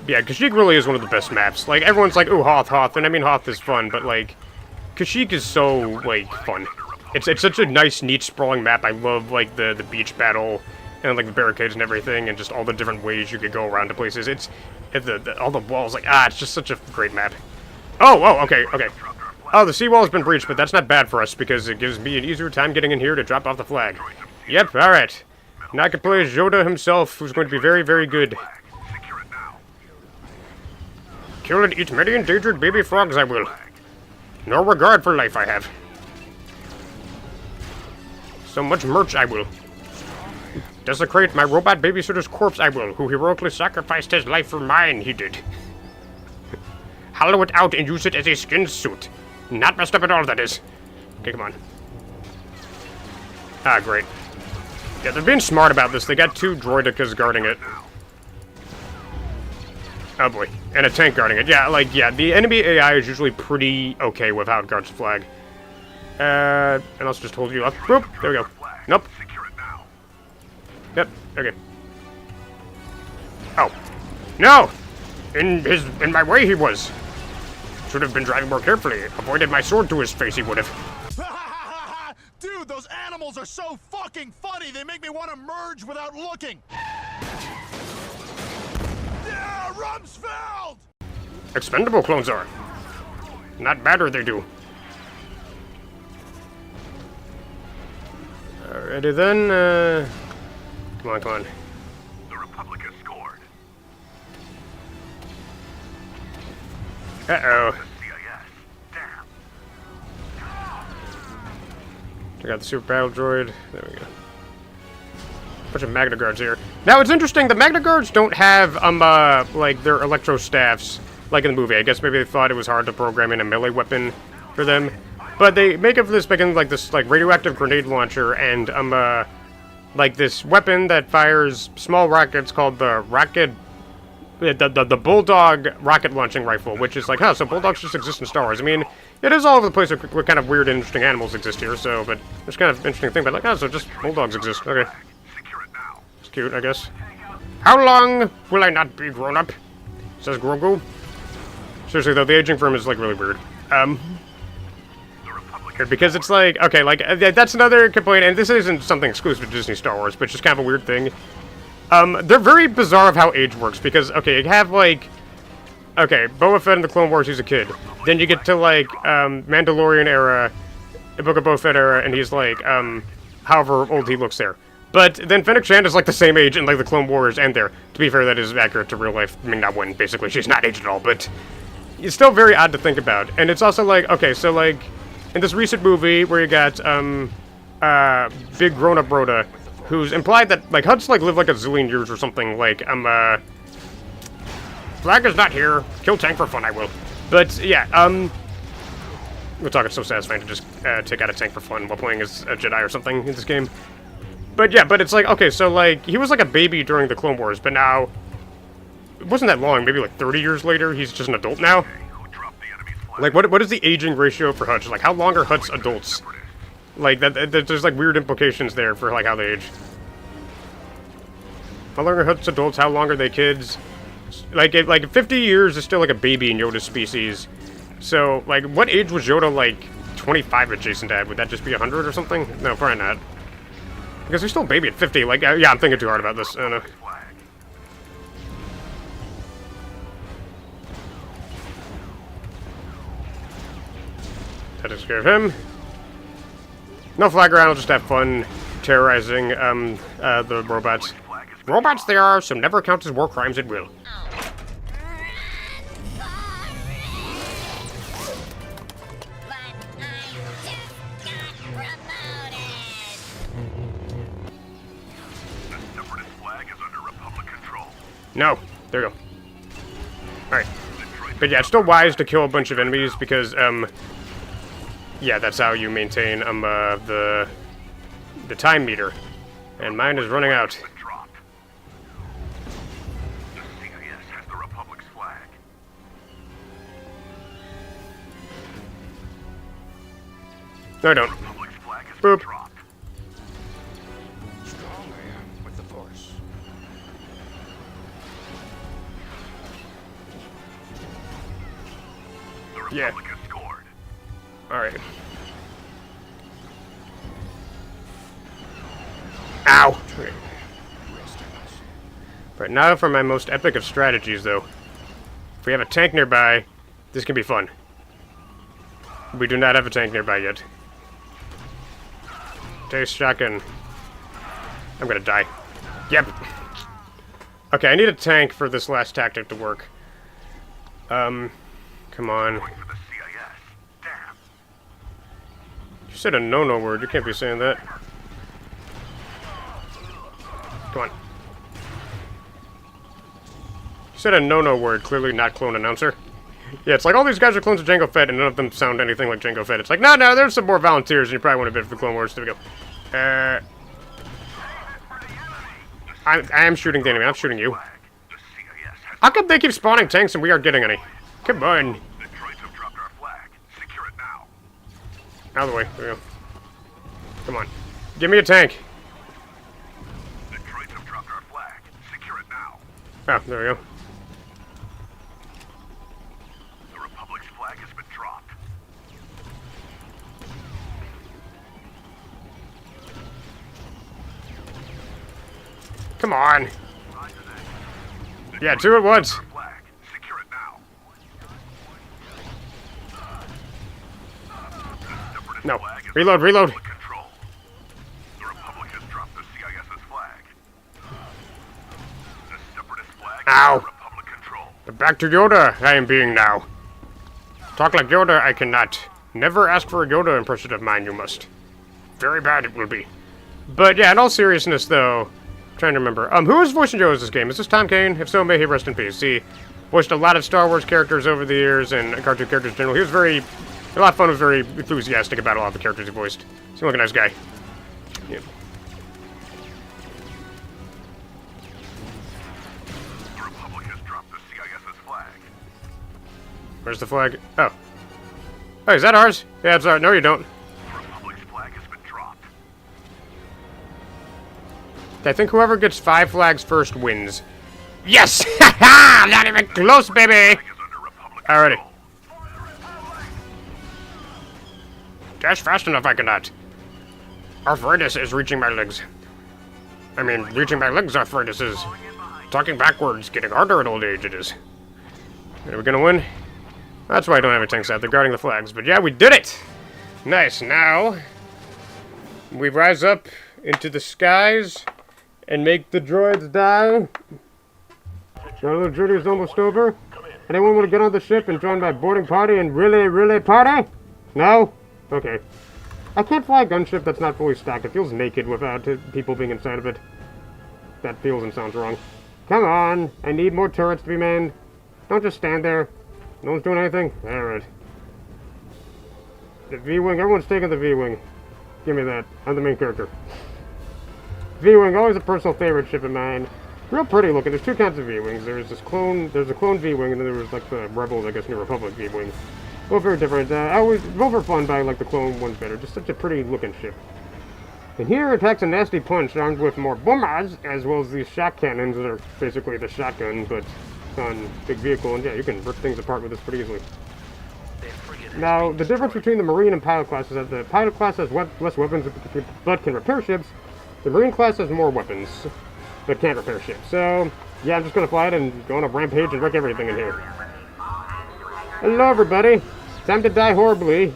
Yeah, Kashyyyk really is one of the best maps. Like, everyone's like, ooh, Hoth, and I mean, Hoth is fun, but, like, Kashyyyk is so, like, fun. It's such a nice, neat, sprawling map. I love, like, the beach battle, and, like, the barricades and everything, and just all the different ways you could go around to places. It's all the walls, like, it's just such a great map. Oh, okay. Oh, the seawall has been breached, but that's not bad for us, because it gives me an easier time getting in here to drop off the flag. Yep, alright. Now I can play as Yoda himself, who's going to be very, very good. Kill and eat many endangered baby frogs I will. No regard for life I have. So much merch I will. Desecrate my robot babysitter's corpse I will, who heroically sacrificed his life for mine, he did. Hollow it out and use it as a skin suit. Not messed up at all, that is. Okay, come on. Great. Yeah, they're being smart about this. They got two droidicas guarding it. Oh boy, and a tank guarding it. Yeah, like, yeah, the enemy AI is usually pretty okay with how it guards the flag. And I'll just hold you up. Boop, there we go. Nope. Yep, okay. Oh. No! In my way he was. Should have been driving more carefully. Avoided my sword to his face, he would have. Dude, those animals are so fucking funny, they make me want to merge without looking. Yeah, Rumsfeld! Expendable clones are. Not matter they do. Alrighty then, Come on. The Republic has scored. Uh-oh. CIS. Damn. Check out the super battle droid. There we go. Bunch of Magna Guards here. Now, it's interesting, the Magna Guards don't have, like, their electro staffs, like in the movie. I guess maybe they thought it was hard to program in a melee weapon for them. But they make up for this by getting, like, this, like, radioactive grenade launcher and, like, this weapon that fires small rockets called the Bulldog rocket launching rifle, which is like, so Bulldogs just exist in Star Wars. I mean, it is all over the place where kind of weird and interesting animals exist here, so, but it's kind of an interesting thing, but like, so just Bulldogs exist. Okay. It's cute, I guess. How long will I not be grown up? says Grogu. Seriously though, the aging for him is like really weird. Because it's like, okay, like, that's another complaint, and this isn't something exclusive to Disney Star Wars, but it's just kind of a weird thing. They're very bizarre of how age works, because, okay, you have, like, okay, Boba Fett in the Clone Wars, he's a kid. Then you get to, like, Mandalorian era, the Book of Boba Fett era, and he's, like, however old he looks there. But then Fennec Shand is, like, the same age in, like, the Clone Wars and there. To be fair, that is accurate to real life. I mean, not when, basically, she's not aged at all, but it's still very odd to think about. And it's also, like, okay, so, like, in this recent movie where you got, big grown-up Rhoda, who's implied that, like, Hutts, like, live, like, a zillion years or something, like, Flag is not here. Kill Tank for fun, I will. But, yeah, we're talking so satisfying to just, take out a tank for fun while playing as a Jedi or something in this game. But, yeah, but it's like, okay, so, like, he was, like, a baby during the Clone Wars, but now, it wasn't that long, maybe, like, 30 years later, he's just an adult now. Like, what is the aging ratio for Hutts? Like, how long are Hutts adults? Like, there's, like, weird implications there for, like, how they age. How long are Hutts adults? How long are they kids? Like, 50 years is still, like, a baby in Yoda's species. So, like, what age was Yoda, like, 25 at Jason Dad? Would that just be 100 or something? No, probably not. Because he's still a baby at 50. Like, yeah, I'm thinking too hard about this. I don't know. That takes care of him. No flag around, I'll just have fun terrorizing, the robots. Robots they are, so never count as war crimes at will. No, there you go. Alright. But yeah, it's still wise to kill a bunch of enemies because, yeah, that's how you maintain, the time meter. And mine is running out. No, I don't. Boop. Yeah. Alright. Ow! Right, now for my most epic of strategies, though. If we have a tank nearby, this can be fun. We do not have a tank nearby yet. Taste shotgun. I'm gonna die. Yep. Okay, I need a tank for this last tactic to work. Come on. You said a no-no word. You can't be saying that. Come on. You said a no-no word. Clearly not clone announcer. Yeah, it's like all these guys are clones of Jango Fett, and none of them sound anything like Jango Fett. It's like, no, there's some more volunteers, and you probably want to bid for the Clone Wars. There we go. I am shooting the enemy. I'm shooting you. How come they keep spawning tanks and we aren't getting any? Come on. Out of the way. There we go. Come on. Give me a tank. Oh, there we go. The Republic's flag has been dropped. Come on. Yeah, two at once. Secure it now. No. Reload, reload. Control. The Republic has dropped the CIS's flag. The separatist flag Ow. is Republic control. Back to Yoda I am being now. Talk like Yoda I cannot. Never ask for a Yoda impression of mine, you must. Very bad it will be. But yeah, in all seriousness though, I'm trying to remember. Who is voicing Yoda in this game? Is this Tom Kane? If so, may he rest in peace. He voiced a lot of Star Wars characters over the years and cartoon characters in general. He was a lot of fun, was very enthusiastic about a lot of the characters he voiced. Seemed like a nice guy. Yeah. The Republic has dropped the CIS's flag. Where's the flag? Oh. Oh, is that ours? Yeah, it's ours. No, you don't. The Republic's flag has been dropped. I think whoever gets 5 flags first wins. Yes! Ha ha! Not even close, baby! Is under Republic Alrighty. control. Dash fast enough, I cannot. Arthritis is reaching my legs. I mean, reaching my legs, arthritis is. Talking backwards, getting harder at old age, it is. Are we gonna win? That's why I don't have a tank set. They're guarding the flags. But yeah, we did it! Nice. Now, we rise up into the skies and make the droids die. Our little journey is almost over. Anyone want to get on the ship and join my boarding party and really party? No? Okay. I can't fly a gunship that's not fully stacked. It feels naked without people being inside of it. That feels and sounds wrong. Come on. I need more turrets to be manned. Don't just stand there. No one's doing anything? Alright. The V-Wing. Everyone's taking the V-Wing. Give me that. I'm the main character. V-Wing, always a personal favorite ship of mine. Real pretty looking. There's two kinds of V-Wings. There's a clone V-Wing, and then there was like the Rebels, I guess, New Republic V-Wing. Both very different. Both are fun, but I like the clone ones better. Just such a pretty looking ship. And here it packs a nasty punch armed with more bombers, as well as these shot cannons that are basically the shotgun, but on big vehicle. And yeah, you can rip things apart with this pretty easily. Now, the difference between the Marine and Pilot class is that the Pilot class has less weapons but can repair ships. The Marine class has more weapons but can't repair ships. So, yeah, I'm just gonna fly it and go on a rampage and wreck everything in here. Hello, everybody. Time to die horribly.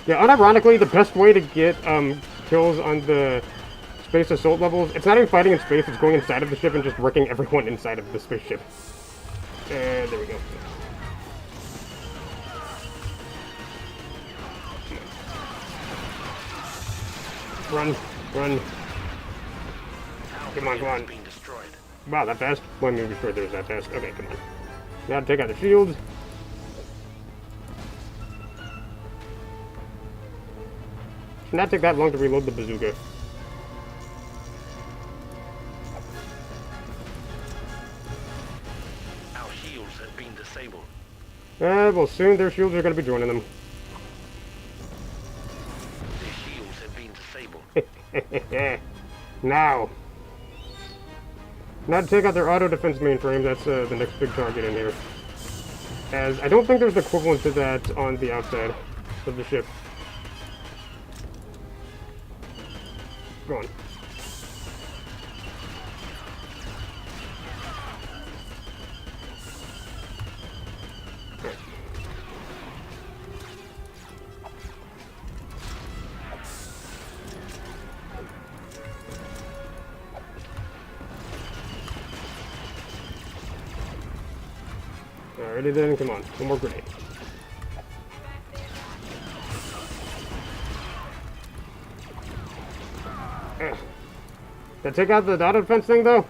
Yeah, unironically, the best way to get kills on the space assault levels, it's not even fighting in space, it's going inside of the ship and just wrecking everyone inside of the spaceship. And there we go. Run. Come on. Wow, that fast? Well, I mean, before there's that fast. Okay, come on. Now take out the shields. Should not take that long to reload the bazooka. Our shields have been disabled. Well, soon their shields are going to be joining them. Their shields have been disabled. Now to take out their auto defense mainframe. That's the next big target in here. As I don't think there's an equivalent to that on the outside of the ship. Go on. Alrighty then, come on. One more grenade. Did I take out the auto defense thing, though?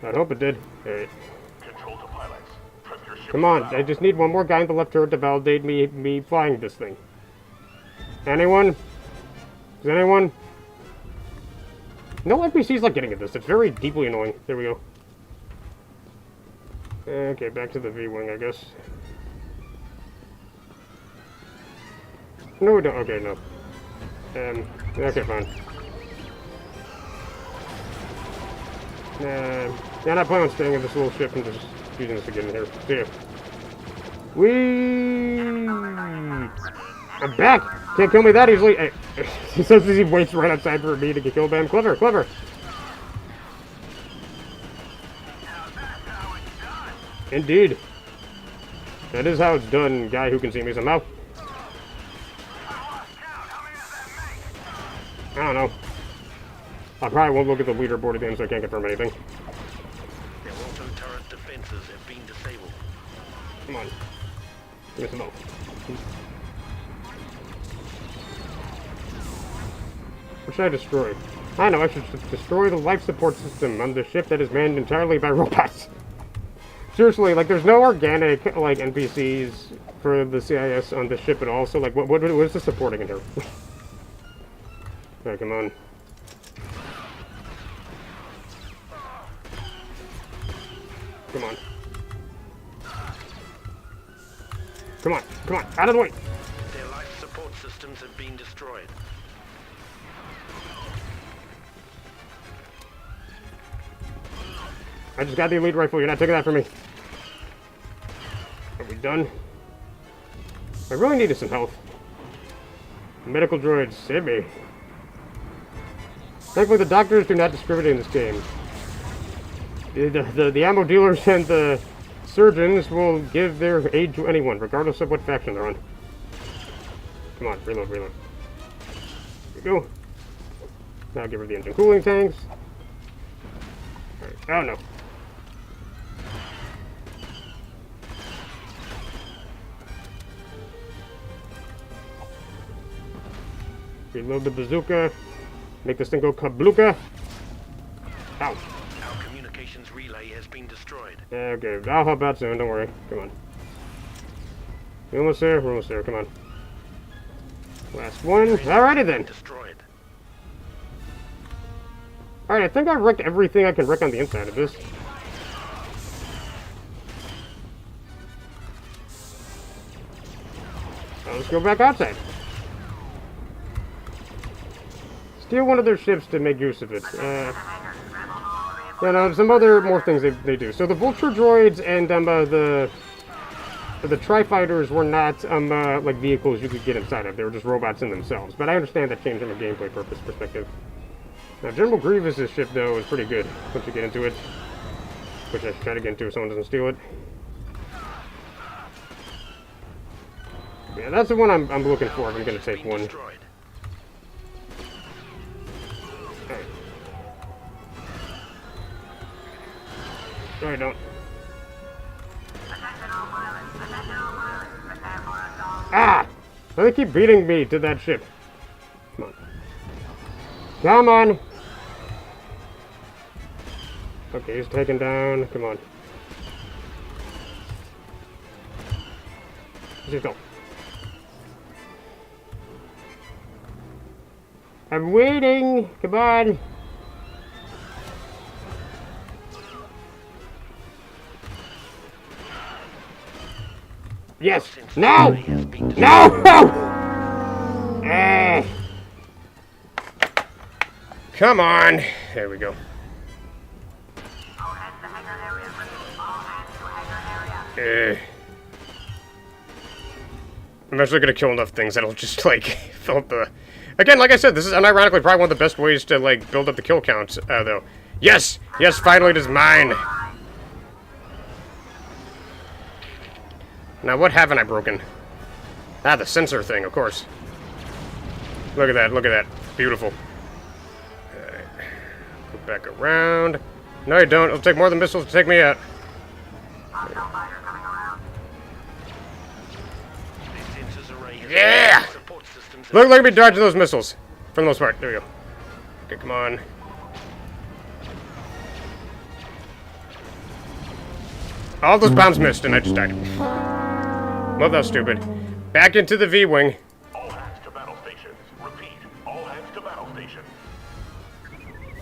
I hope it did. Alright. Control to pilots. Prep your ship. Come on, I just need one more guy in the left turret to validate me flying this thing. Anyone? Is anyone? No NPC's like getting at this. It's very deeply annoying. There we go. Okay, back to the V-Wing, I guess. No, we don't. Okay, no. Okay, fine. Yeah, I'm not planning on staying in this little ship and just using this again here. See ya. I'm back! Can't kill me that easily. He says he waits right outside for me to get killed by him. Clever. Indeed. That is how it's done, guy who can see me somehow. I don't know. I probably won't look at the leaderboard again, so I can't confirm anything. Their auto turret defenses have been disabled. Come on. Give me some more. What should I destroy? I know, I should destroy the life support system on the ship that is manned entirely by robots. Seriously, like, there's no organic, like, NPCs for the CIS on the ship at all, so, like, what is the supporting in here? Alright, come on. Come on. Come on, out of the way! Their life support systems have been destroyed. I just got the elite rifle. You're not taking that from me. Are we done? I really needed some health. Medical droids, save me. Thankfully, the doctors do not discriminate in this game. The ammo dealers and the surgeons will give their aid to anyone, regardless of what faction they're on. Come on, reload, reload. Here we go. Now give her the engine cooling tanks. Right. Oh no. Reload the bazooka. Make this thing go kablooka. Ow. Our communications relay has been destroyed. Okay, I'll help out soon, don't worry. Come on. We're almost there, we're almost there, come on. Last one. Alrighty then. Destroyed. Alright, I think I've wrecked everything I can wreck on the inside of this. Now let's go back outside. Steal one of their ships to make use of it. Some other more things they do. So the Vulture droids and the Tri-Fighters were not like vehicles you could get inside of. They were just robots in themselves. But I understand that changed from a gameplay purpose perspective. Now General Grievous's ship though is pretty good once you get into it, which I should try to get into if someone doesn't steal it. Yeah, that's the one I'm looking for if I'm gonna take one. Destroyed. No, I don't. Ah! Why do they keep beating me to that ship? Come on. Come on! Okay, he's taken down. Come on. Just go. I'm waiting! Come on! Yes! No! No! Come on! There we go. I'm actually gonna kill enough things that'll just, like, fill up the... Again, like I said, this is unironically probably one of the best ways to, like, build up the kill count, though. Yes! Yes, finally it is mine! Now, what haven't I broken? Ah, the sensor thing, of course. Look at that, look at that. Beautiful. Alright. Go back around. No, you don't. It'll take more than missiles to take me out. Yeah! Look at me dodging those missiles. For the most part. There we go. Okay, come on. All those bombs missed, and I just died. Well, that was stupid. Back into the V-Wing. All hands to battle stations. Repeat. All hands to battle stations.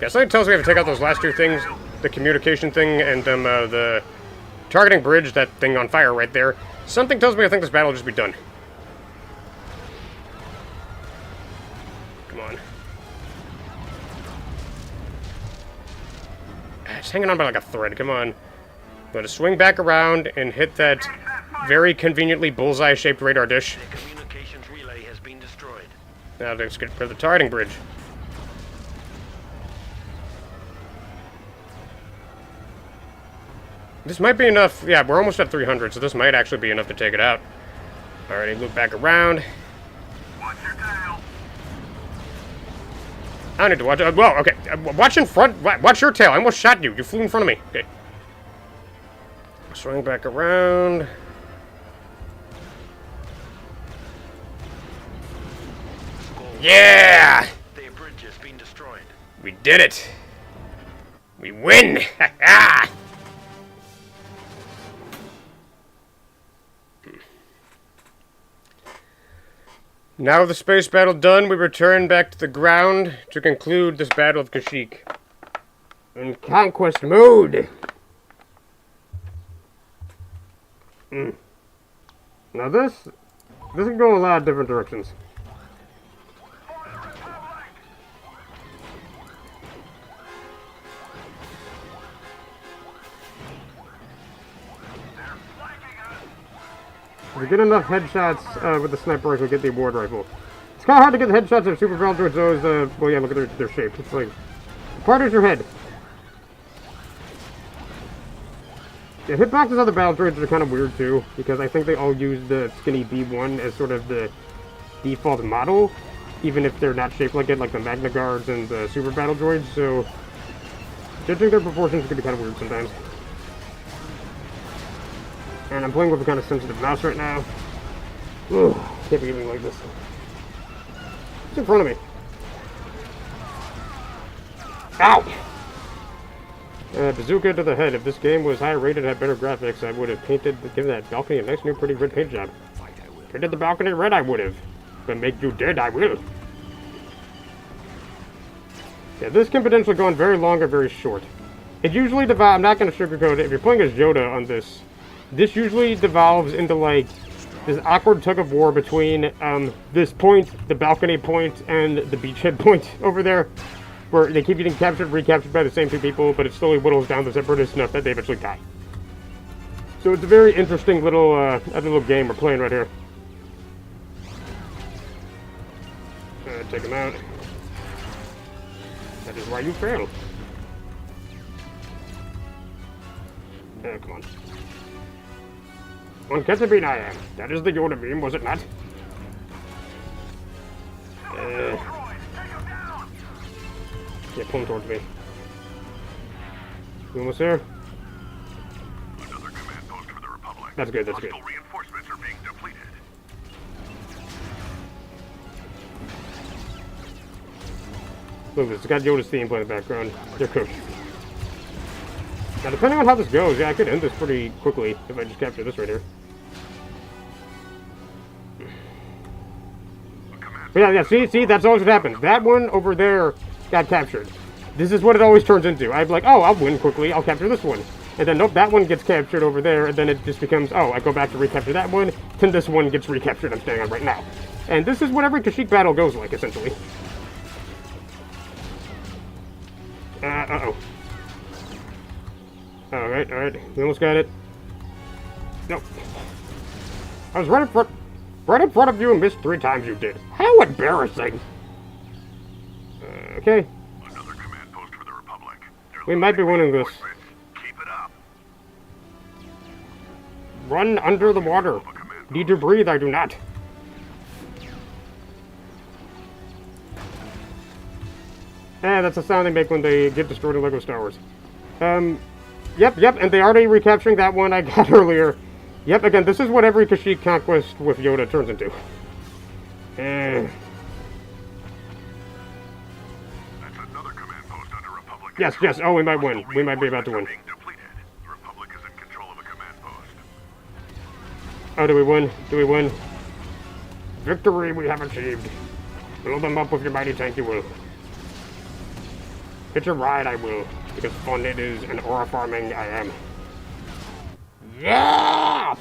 Yeah, something tells me I have to take out those last two things. The communication thing and the targeting bridge, that thing on fire right there. Something tells me I think this battle will just be done. Come on. It's hanging on by like a thread. Come on. I'm going to swing back around and hit that very conveniently bullseye-shaped radar dish. The communications relay has been destroyed. Now let's get for the targeting bridge. This might be enough. Yeah, we're almost at 300, so this might actually be enough to take it out. Alrighty, loop back around. Watch your tail. I don't need to watch. Whoa, okay. Watch in front. Watch your tail. I almost shot you. You flew in front of me. Okay. Swing back around. Yeah! Their bridge has been destroyed. We did it. We win. Ha Now with the space battle done, we return back to the ground to conclude this Battle of Kashyyyk. In conquest mode. Now this can go a lot of different directions. If we get enough headshots with the sniper rifle, we get the award rifle. It's kind of hard to get the headshots of super battle droids. Those, well, yeah, look at their shape. It's like, part is your head. Yeah, hitboxes of the battle droids are kind of weird too, because I think they all use the skinny B1 as sort of the default model, even if they're not shaped like it, like the Magna Guards and the super battle droids. So judging their proportions can be kind of weird sometimes. And I'm playing with a kind of sensitive mouse right now. Ugh, can't be aiming like this. It's in front of me. Ow! Bazooka to the head. If this game was higher rated and had better graphics, I would have given that balcony a nice new pretty red paint job. Painted the balcony red, I would have. But make you dead, I will. Yeah, this can potentially go on very long or very short. It usually devolves, I'm not going to sugarcoat it, if you're playing as Yoda on this, this usually devolves into like this awkward tug of war between this point, the balcony point, and the beachhead point over there, where they keep getting captured, recaptured by the same two people, but it slowly whittles down the separatists enough that they eventually die. So it's a very interesting little game we're playing right here. Take him out. That is why you fail. Come on. One catch a bean I am. That is the Yoda beam, was it not? Yeah, pull him towards me. You almost there? Another command post for the Republic. That's good, that's good. Hostile reinforcements are being depleted. Look, it's got Yoda's theme playing in the background. They're cooked. Now, depending on how this goes, yeah, I could end this pretty quickly if I just capture this right here. But yeah, see, that's always what happens. That one over there got captured. This is what it always turns into. I'm like, oh, I'll win quickly, I'll capture this one. And then, nope, that one gets captured over there, and then it just becomes, oh, I go back to recapture that one, then this one gets recaptured I'm standing on right now. And this is what every Kashyyyk battle goes like, essentially. Uh-oh. Alright, we almost got it. Nope. I was right in front of you and missed 3 times you did. How embarrassing! Okay. Another command post for the Republic. We might be winning this. Keep it up. Run under the water. Need to breathe, I do not. That's the sound they make when they get destroyed in LEGO Star Wars. Yep, and they already recapturing that one I got earlier. Yep, again, this is what every Kashyyyk conquest with Yoda turns into. That's another command post under Republic. Yes, oh, we might win. We might be about to win. Being depleted. The Republic is in control of a command post. Oh, do we win? Do we win? Victory we have achieved. Blow them up with your mighty tank, you will. Hitch a ride, I will. Because fun it is, and aura farming I am. Yeah!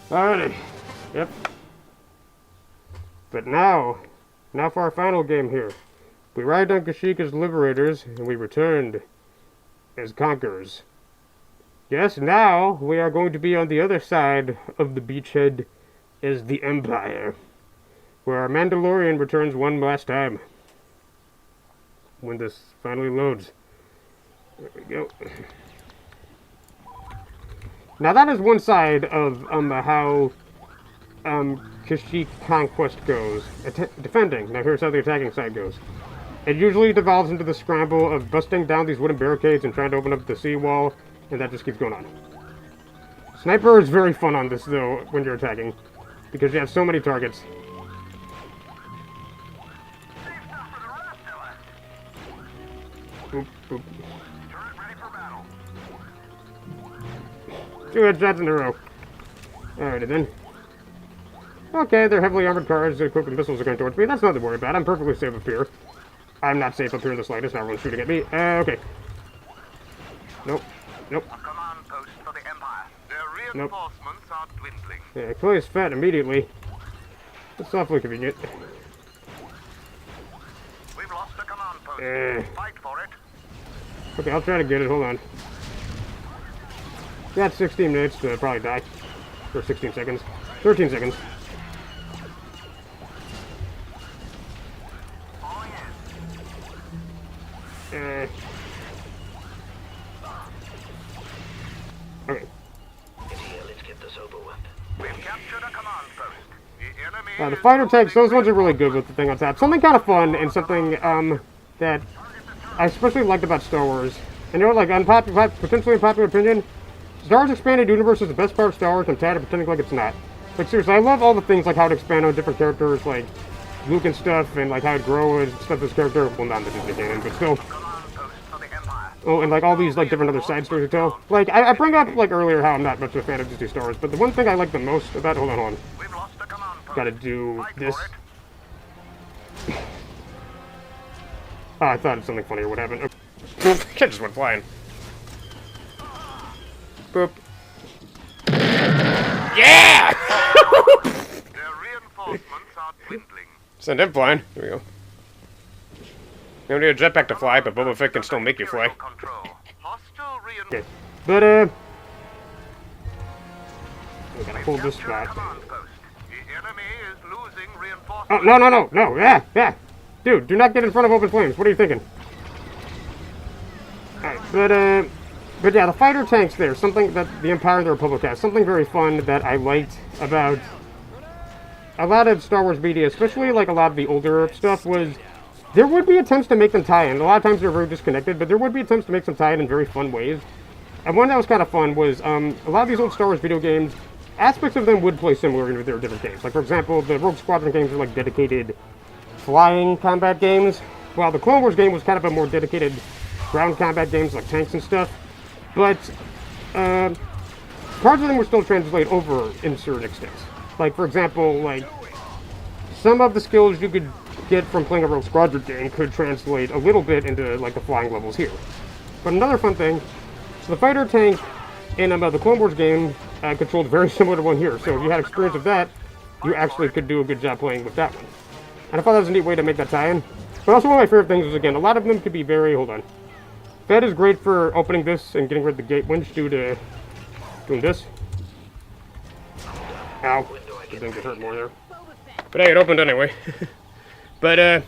Alrighty. Yep. But now for our final game here. We arrived on Kashyyyk as liberators, and we returned as conquerors. Yes, now we are going to be on the other side of the beachhead as the Empire, where our Mandalorian returns one last time. When this finally loads. There we go. Now that is one side of how Kashyyyk conquest goes. Defending. Now here's how the attacking side goes. It usually devolves into the scramble of busting down these wooden barricades and trying to open up the seawall, and that just keeps going on. Sniper is very fun on this though when you're attacking, because you have so many targets. Boop, boop. Turret ready for battle. 2 headshots in a row. Alrighty then. Okay, they're heavily armored cars equipped with missiles are going towards me. That's nothing to worry about. I'm perfectly safe up here. I'm not safe up here in the slightest. Now everyone's shooting at me. Okay. Nope. A command post for the Empire. Their reinforcements are dwindling. Yeah, Chloe's fat immediately. That's awfully convenient. We've lost a command post. Fight for it. Okay, I'll try to get it. Hold on. Got 16 minutes to probably die. Or 16 seconds. 13 seconds. Okay. Let's get this over with. We've captured a command post. The enemy The fighter tanks, those ones are really good with the thing on top. Something kind of fun and something that I especially liked about Star Wars. And you know, like, potentially unpopular opinion, Star Wars Expanded Universe is the best part of Star Wars. I'm tired of pretending like it's not. Like, seriously, I love all the things, like how it expand on different characters, like Luke and stuff, and like how it grow and stuff this character. Well, not in the Disney canon, but still. command post for the Empire. Oh, and like all these like different other side stories to tell. Like, I bring up like earlier how I'm not much of a fan of Disney Star Wars, but the one thing I like the most about hold on. We've lost a command post. Gotta do Fight this. for it. Oh, I thought it was something funny or what happened. Okay. Kid just went flying. Boop. Yeah! Their reinforcements are dwindling. Send him flying. There we go. You don't need a jetpack to fly, but Boba Fett can still make you fly. Imperial control. Hostile Okay. But, we gotta hold this Capture a spot. command post. The enemy is losing reinforcements. Oh, no. Yeah. Dude, do not get in front of open flames. What are you thinking? Alright, but yeah, the fighter tanks there, something that the Empire and the Republic has, something very fun that I liked about a lot of Star Wars media, especially like a lot of the older stuff, was there would be attempts to make them tie-in. A lot of times they're very disconnected, but there would be attempts to make them tie-in very fun ways. And one that was kind of fun was a lot of these old Star Wars video games, aspects of them would play similar in their different games. Like, for example, the Rogue Squadron games are like dedicated flying combat games, while the Clone Wars game was kind of a more dedicated ground combat games like tanks and stuff. But parts of them were still translate over in certain extents. Like, for example, like some of the skills you could get from playing a Rogue Squadron game could translate a little bit into like the flying levels here. But another fun thing, so the fighter tank in the Clone Wars game controlled very similar to one here. So if you had experience of that, you actually could do a good job playing with that one. And I thought that was a neat way to make that tie-in. But also one of my favorite things is, again, a lot of them could be very, hold on. That is great for opening this and getting rid of the gate winch due to doing this. Ow. It didn't get hurt more there. But hey, it opened anyway. But yeah,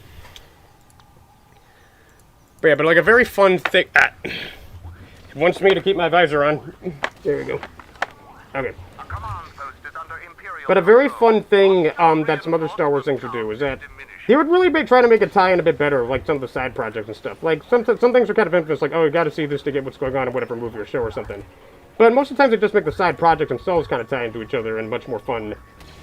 but like a very fun thing. It wants me to keep my visor on. There we go. Okay. A command post is under Imperial But a very control. fun thing that some other Star Wars things would do is that they would really try to make it tie in a bit better, like some of the side projects and stuff. Like, some things are kind of infamous, like, oh, you gotta see this to get what's going on in whatever movie or show or something. But most of the times they just make the side projects themselves kind of tie into each other in much more fun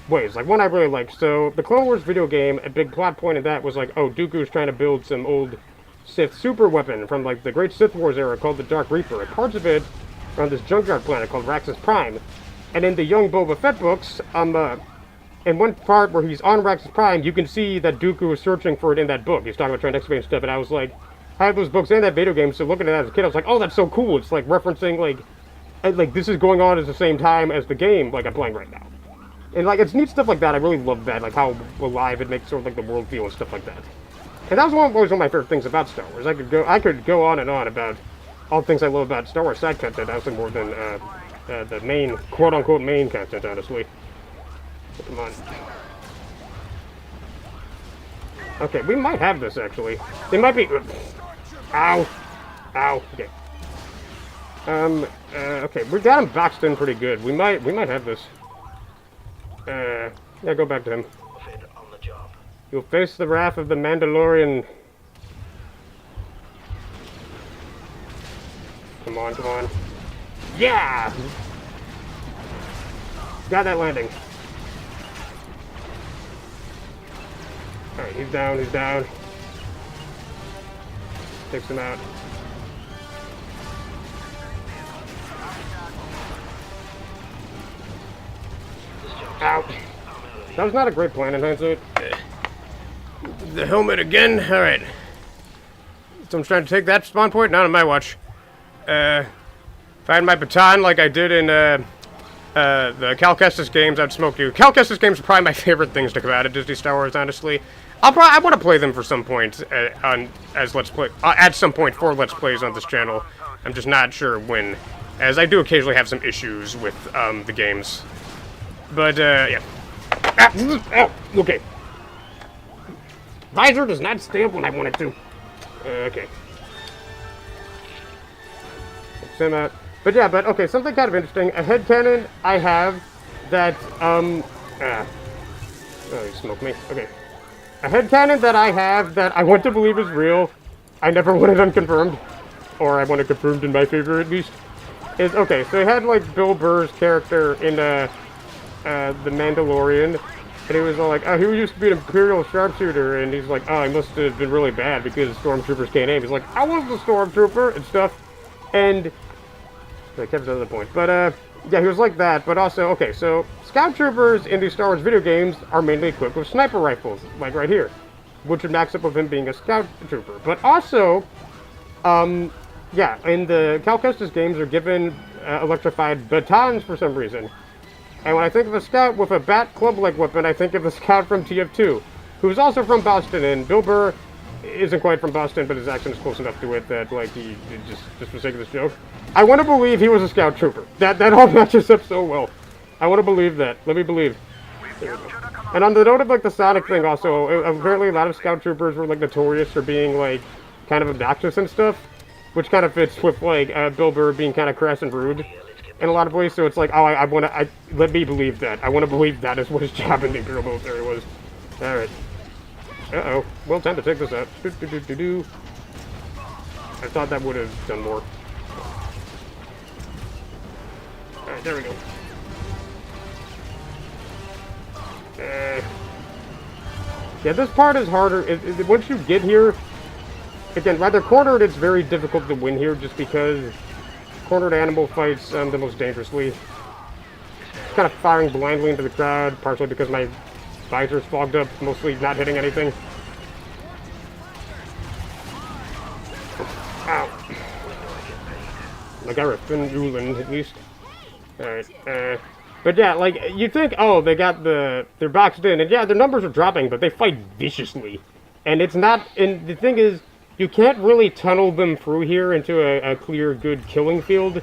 ways. Like, one I really liked, so the Clone Wars video game, a big plot point of that was like, oh, Dooku's trying to build some old Sith super weapon from, like, the Great Sith Wars era called the Dark Reaper, and parts of it are on this junkyard planet called Raxus Prime. And in the Young Boba Fett books, in one part where he's on Raxus Prime, you can see that Dooku is searching for it in that book. He's talking about trying to excavate and stuff, and I was like, I had those books and that video game, so looking at that as a kid, I was like, oh, that's so cool. It's like referencing, like this is going on at the same time as the game, like I'm playing right now. And like, it's neat stuff like that. I really love that, like how alive it makes sort of like the world feel and stuff like that. And that was always one of my favorite things about Star Wars. I could go on and on about all the things I love about Star Wars side content, honestly, more than the main, quote-unquote main content, honestly. Come on. Okay, we might have this, actually. They might be... Ow. Ow. Okay. Okay, we got him boxed in pretty good. We might have this. Yeah, go back to him. On the job. You'll face the wrath of the Mandalorian. Come on, come on. Yeah! Got that landing. Alright, he's down, he's down. Takes him out. Ow. That was not a great plan in hindsight. The helmet again? Alright. Someone's trying to take that spawn point? Not on my watch. If I had my baton like I did in the Cal Kestis games, I'd smoke you. Cal Kestis games are probably my favorite things to come out of Disney Star Wars, honestly. I want to play them for some point as Let's Play at some point for Let's Plays on this channel. I'm just not sure when, as I do occasionally have some issues with the games. But, yeah. Okay. Visor does not stay up when I want it to. Okay. Send that. But yeah, okay, something kind of interesting. A headcanon I have that, oh, you smoked me. Okay. A headcanon that I have that I want to believe is real, I never want it unconfirmed, or I want it confirmed in my favor at least, is, okay, so they had, like, Bill Burr's character in, The Mandalorian, and he was all like, oh, he used to be an Imperial sharpshooter, and he's like, oh, he must have been really bad because stormtroopers can't aim. He's like, I was the stormtrooper, and stuff, and, I kept the other point, but, yeah, he was like that, but also, okay, so, Scout Troopers in these Star Wars video games are mainly equipped with sniper rifles, like right here, which would max up with him being a Scout Trooper. But also, yeah, in the Cal Kestis games are given electrified batons for some reason. And when I think of a Scout with a bat club-like weapon, I think of the Scout from TF2, who's also from Boston, and Bill Burr isn't quite from Boston, but his accent is close enough to it that, like, he just for the sake of this joke. I want to believe he was a Scout Trooper. That all matches up so well. I want to believe that. Let me believe. And on the note of, like, the Sonic thing also, apparently a lot of Scout Troopers were, like, notorious for being, like, kind of obnoxious and stuff, which kind of fits with, like, Bill Burr being kind of crass and rude in a lot of ways, so it's like, oh, let me believe that. I want to believe that is what his job in the Imperial military was. Alright. Uh-oh. Well, time to take this out. I thought that would have done more. Alright, there we go. Yeah, this part is harder. Once you get here, again, rather cornered, it's very difficult to win here just because cornered animal fights the most dangerously. Just kind of firing blindly into the crowd, partially because my visor's fogged up, mostly not hitting anything. Ow. I got a thin Ulan, at least. Alright, but yeah, like, you think, oh, they're boxed in, and yeah, their numbers are dropping, but they fight viciously. And it's not, and the thing is, you can't really tunnel them through here into a clear, good killing field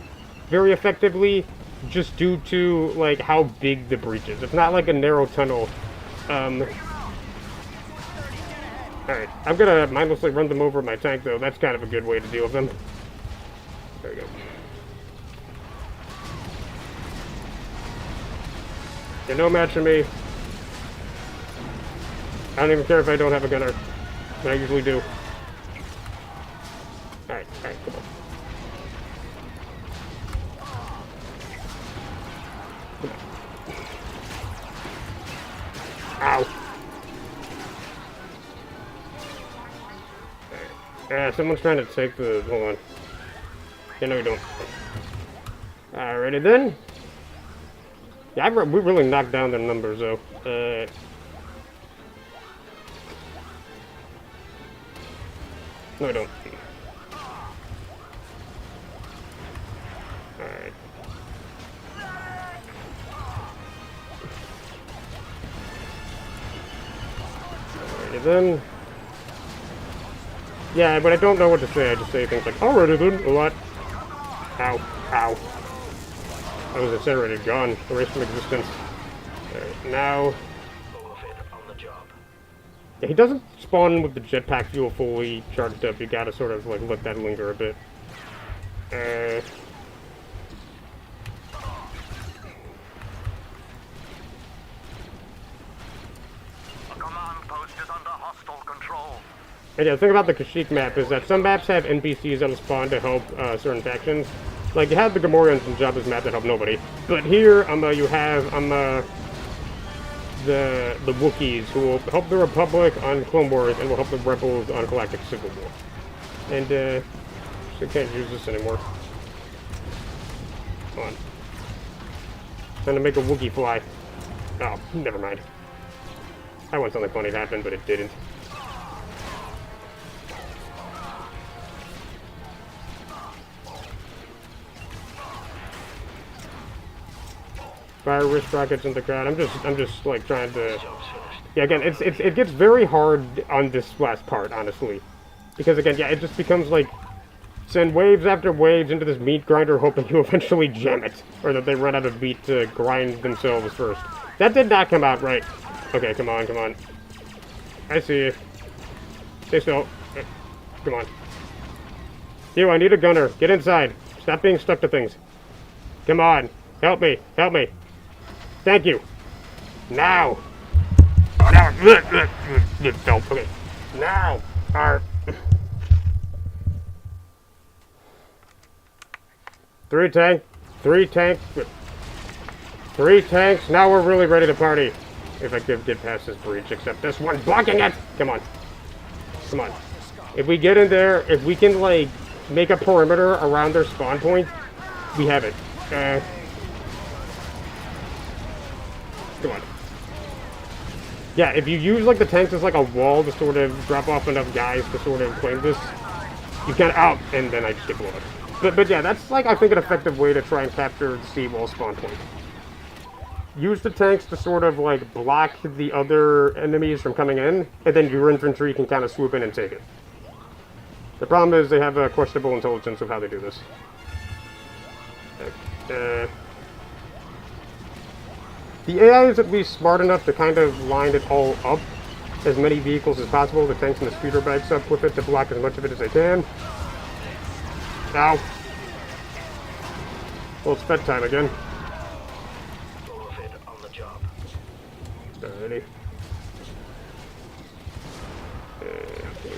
very effectively, just due to, like, how big the breach is. It's not like a narrow tunnel. Alright, I'm gonna mindlessly run them over with my tank, though. That's kind of a good way to deal with them. There we go. You're no match for me. I don't even care if I don't have a gunner. But I usually do. Alright, come on. Come on. Ow. Alright. Someone's trying to take the... Hold on. Yeah, no, we don't. Alrighty then. Yeah, we really knocked down their numbers, though. No, I don't. Alright. Alrighty then. Yeah, but I don't know what to say. I just say things like, alrighty then, a lot. Ow, ow. I was incinerated, gone, erased from existence. Alright, now... Yeah, he doesn't spawn with the jetpack fuel fully charged up. You gotta sort of, like, let that linger a bit. A command post is under hostile control. And yeah, the thing about the Kashyyyk map is that some maps have NPCs that'll spawn to help certain factions. Like, you have the Gamorreans and Jabba's map that help nobody. But here, you have, the Wookiees, who will help the Republic on Clone Wars and will help the Rebels on Galactic Civil War. And, so I can't use this anymore. Come on. Trying to make a Wookiee fly. Oh, never mind. I want something funny to happen, but it didn't. Fire wrist rockets in the crowd. I'm just like trying to. Yeah, again, it gets very hard on this last part, honestly, because again, yeah, it just becomes like send waves after waves into this meat grinder, hoping you eventually jam it, or that they run out of meat to grind themselves first. That did not come out right. Okay, come on, come on. I see you. Stay still. Come on. You, I need a gunner. Get inside. Stop being stuck to things. Come on. Help me. Help me. Thank you. Now. Now. Okay. Now. Three tanks. Three tanks. Now we're really ready to party. If I could get past this breach, except this one blocking it. Come on. Come on. If we get in there, if we can, like, make a perimeter around their spawn point, we have it. Come on. Yeah, if you use, like, the tanks as, like, a wall to sort of drop off enough guys to sort of claim this, you can out, and then I just get blown up. But yeah, that's, like, I think an effective way to try and capture the seawall spawn point. Use the tanks to sort of, like, block the other enemies from coming in, and then your infantry can kind of swoop in and take it. The problem is they have a questionable intelligence of how they do this. The AI is at least smart enough to kind of line it all up, as many vehicles as possible, the tanks and the speeder bikes up with it to block as much of it as they can. Ow. Well, it's bedtime again. Alrighty. Okay.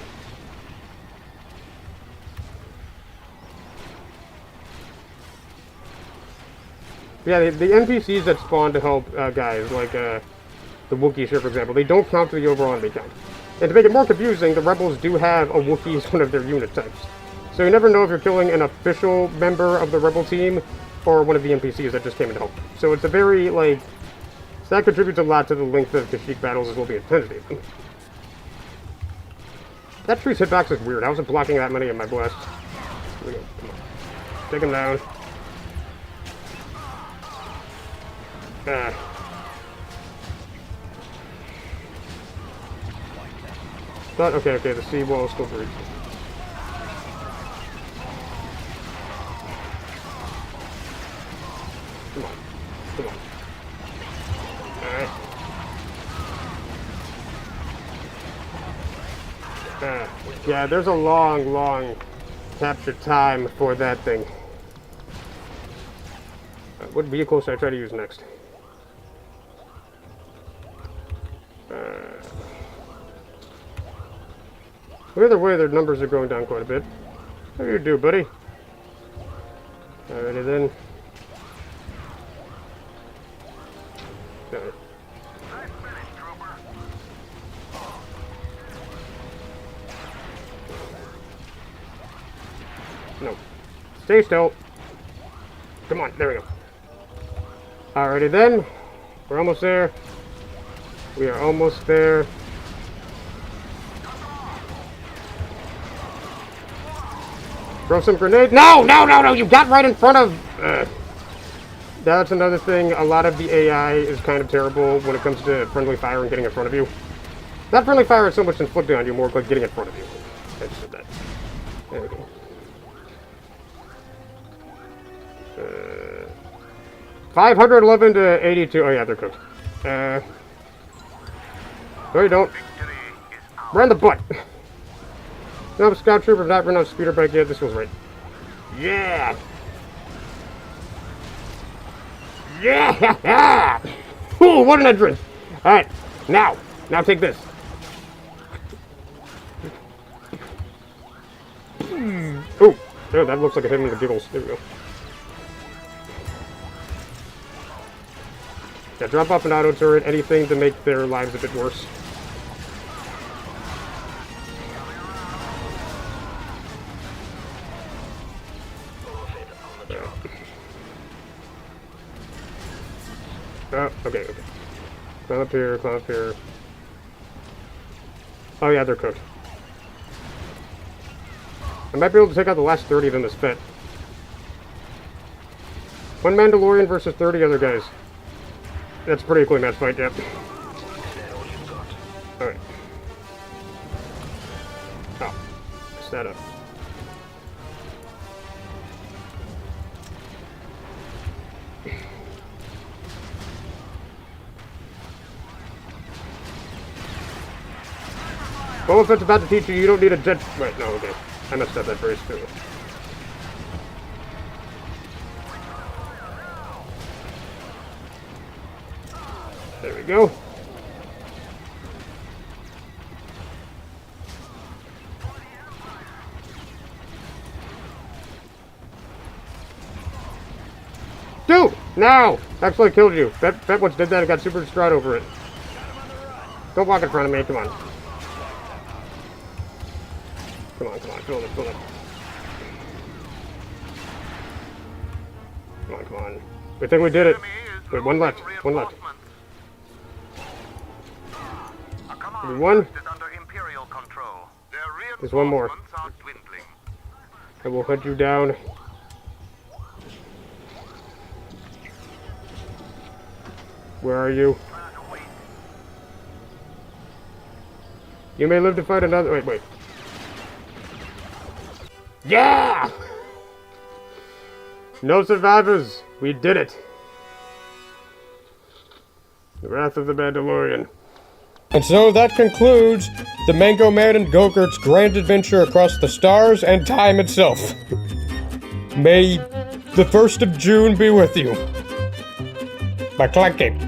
Yeah, the NPCs that spawn to help guys, like the Wookiees here, for example, they don't count to the overall enemy count. And to make it more confusing, the Rebels do have a Wookiee as one of their unit types. So you never know if you're killing an official member of the Rebel team or one of the NPCs that just came in to help. So it's a very, like... So that contributes a lot to the length of Kashyyyk battles as well being intensity. That tree's hitbox is weird. I wasn't blocking that many of my blasts. Here we go. Come on. Take him down. But, okay, the seawall is still breached. Come on. Come on. Alright. Yeah, there's a long capture time for that thing. What vehicle should I try to use next? Either way, their numbers are going down quite a bit. How do you do, buddy? Alrighty then. Got it. No. Stay still. Come on, there we go. Alrighty then. We're almost there. We are almost there. Throw some grenades. No! You got right in front of... That's another thing. A lot of the AI is kind of terrible when it comes to friendly fire and getting in front of you. Not friendly fire so much inflicting on you, more like getting in front of you. I just said that. There we go. 511 to 82. Oh yeah, they're cooked. No, you don't. Run the butt. No, scout trooper, not run out speeder bike yet. This feels right. Yeah! Yeah! Ooh, what an entrance! Alright, now take this. Ooh, oh, that looks like a hit in the giggles. There we go. Yeah, drop off an auto turret, anything to make their lives a bit worse. Okay. Climb up here. Oh yeah, they're cooked. I might be able to take out the last 30 of them this fit. One Mandalorian versus 30 other guys. That's a pretty equally match fight, yep. Alright. Oh. Messed that up. Boba Fett's about to teach you don't need a jet... Wait, no, okay. I messed up that verse too. There we go. Dude! No! Actually killed you. Bet once did that and got super distraught over it. Don't walk in front of me, come on. Come on, fill it. Come on. Good thing we did it. Wait, one left. Maybe one. There's one more. I will hunt you down. Where are you? You may live to fight another... Wait. Yeah! No survivors! We did it! The Wrath of the Mandalorian. And so that concludes the Mango Man and Go-Gurt's grand adventure across the stars and time itself. May the 1st of June be with you. By clanking.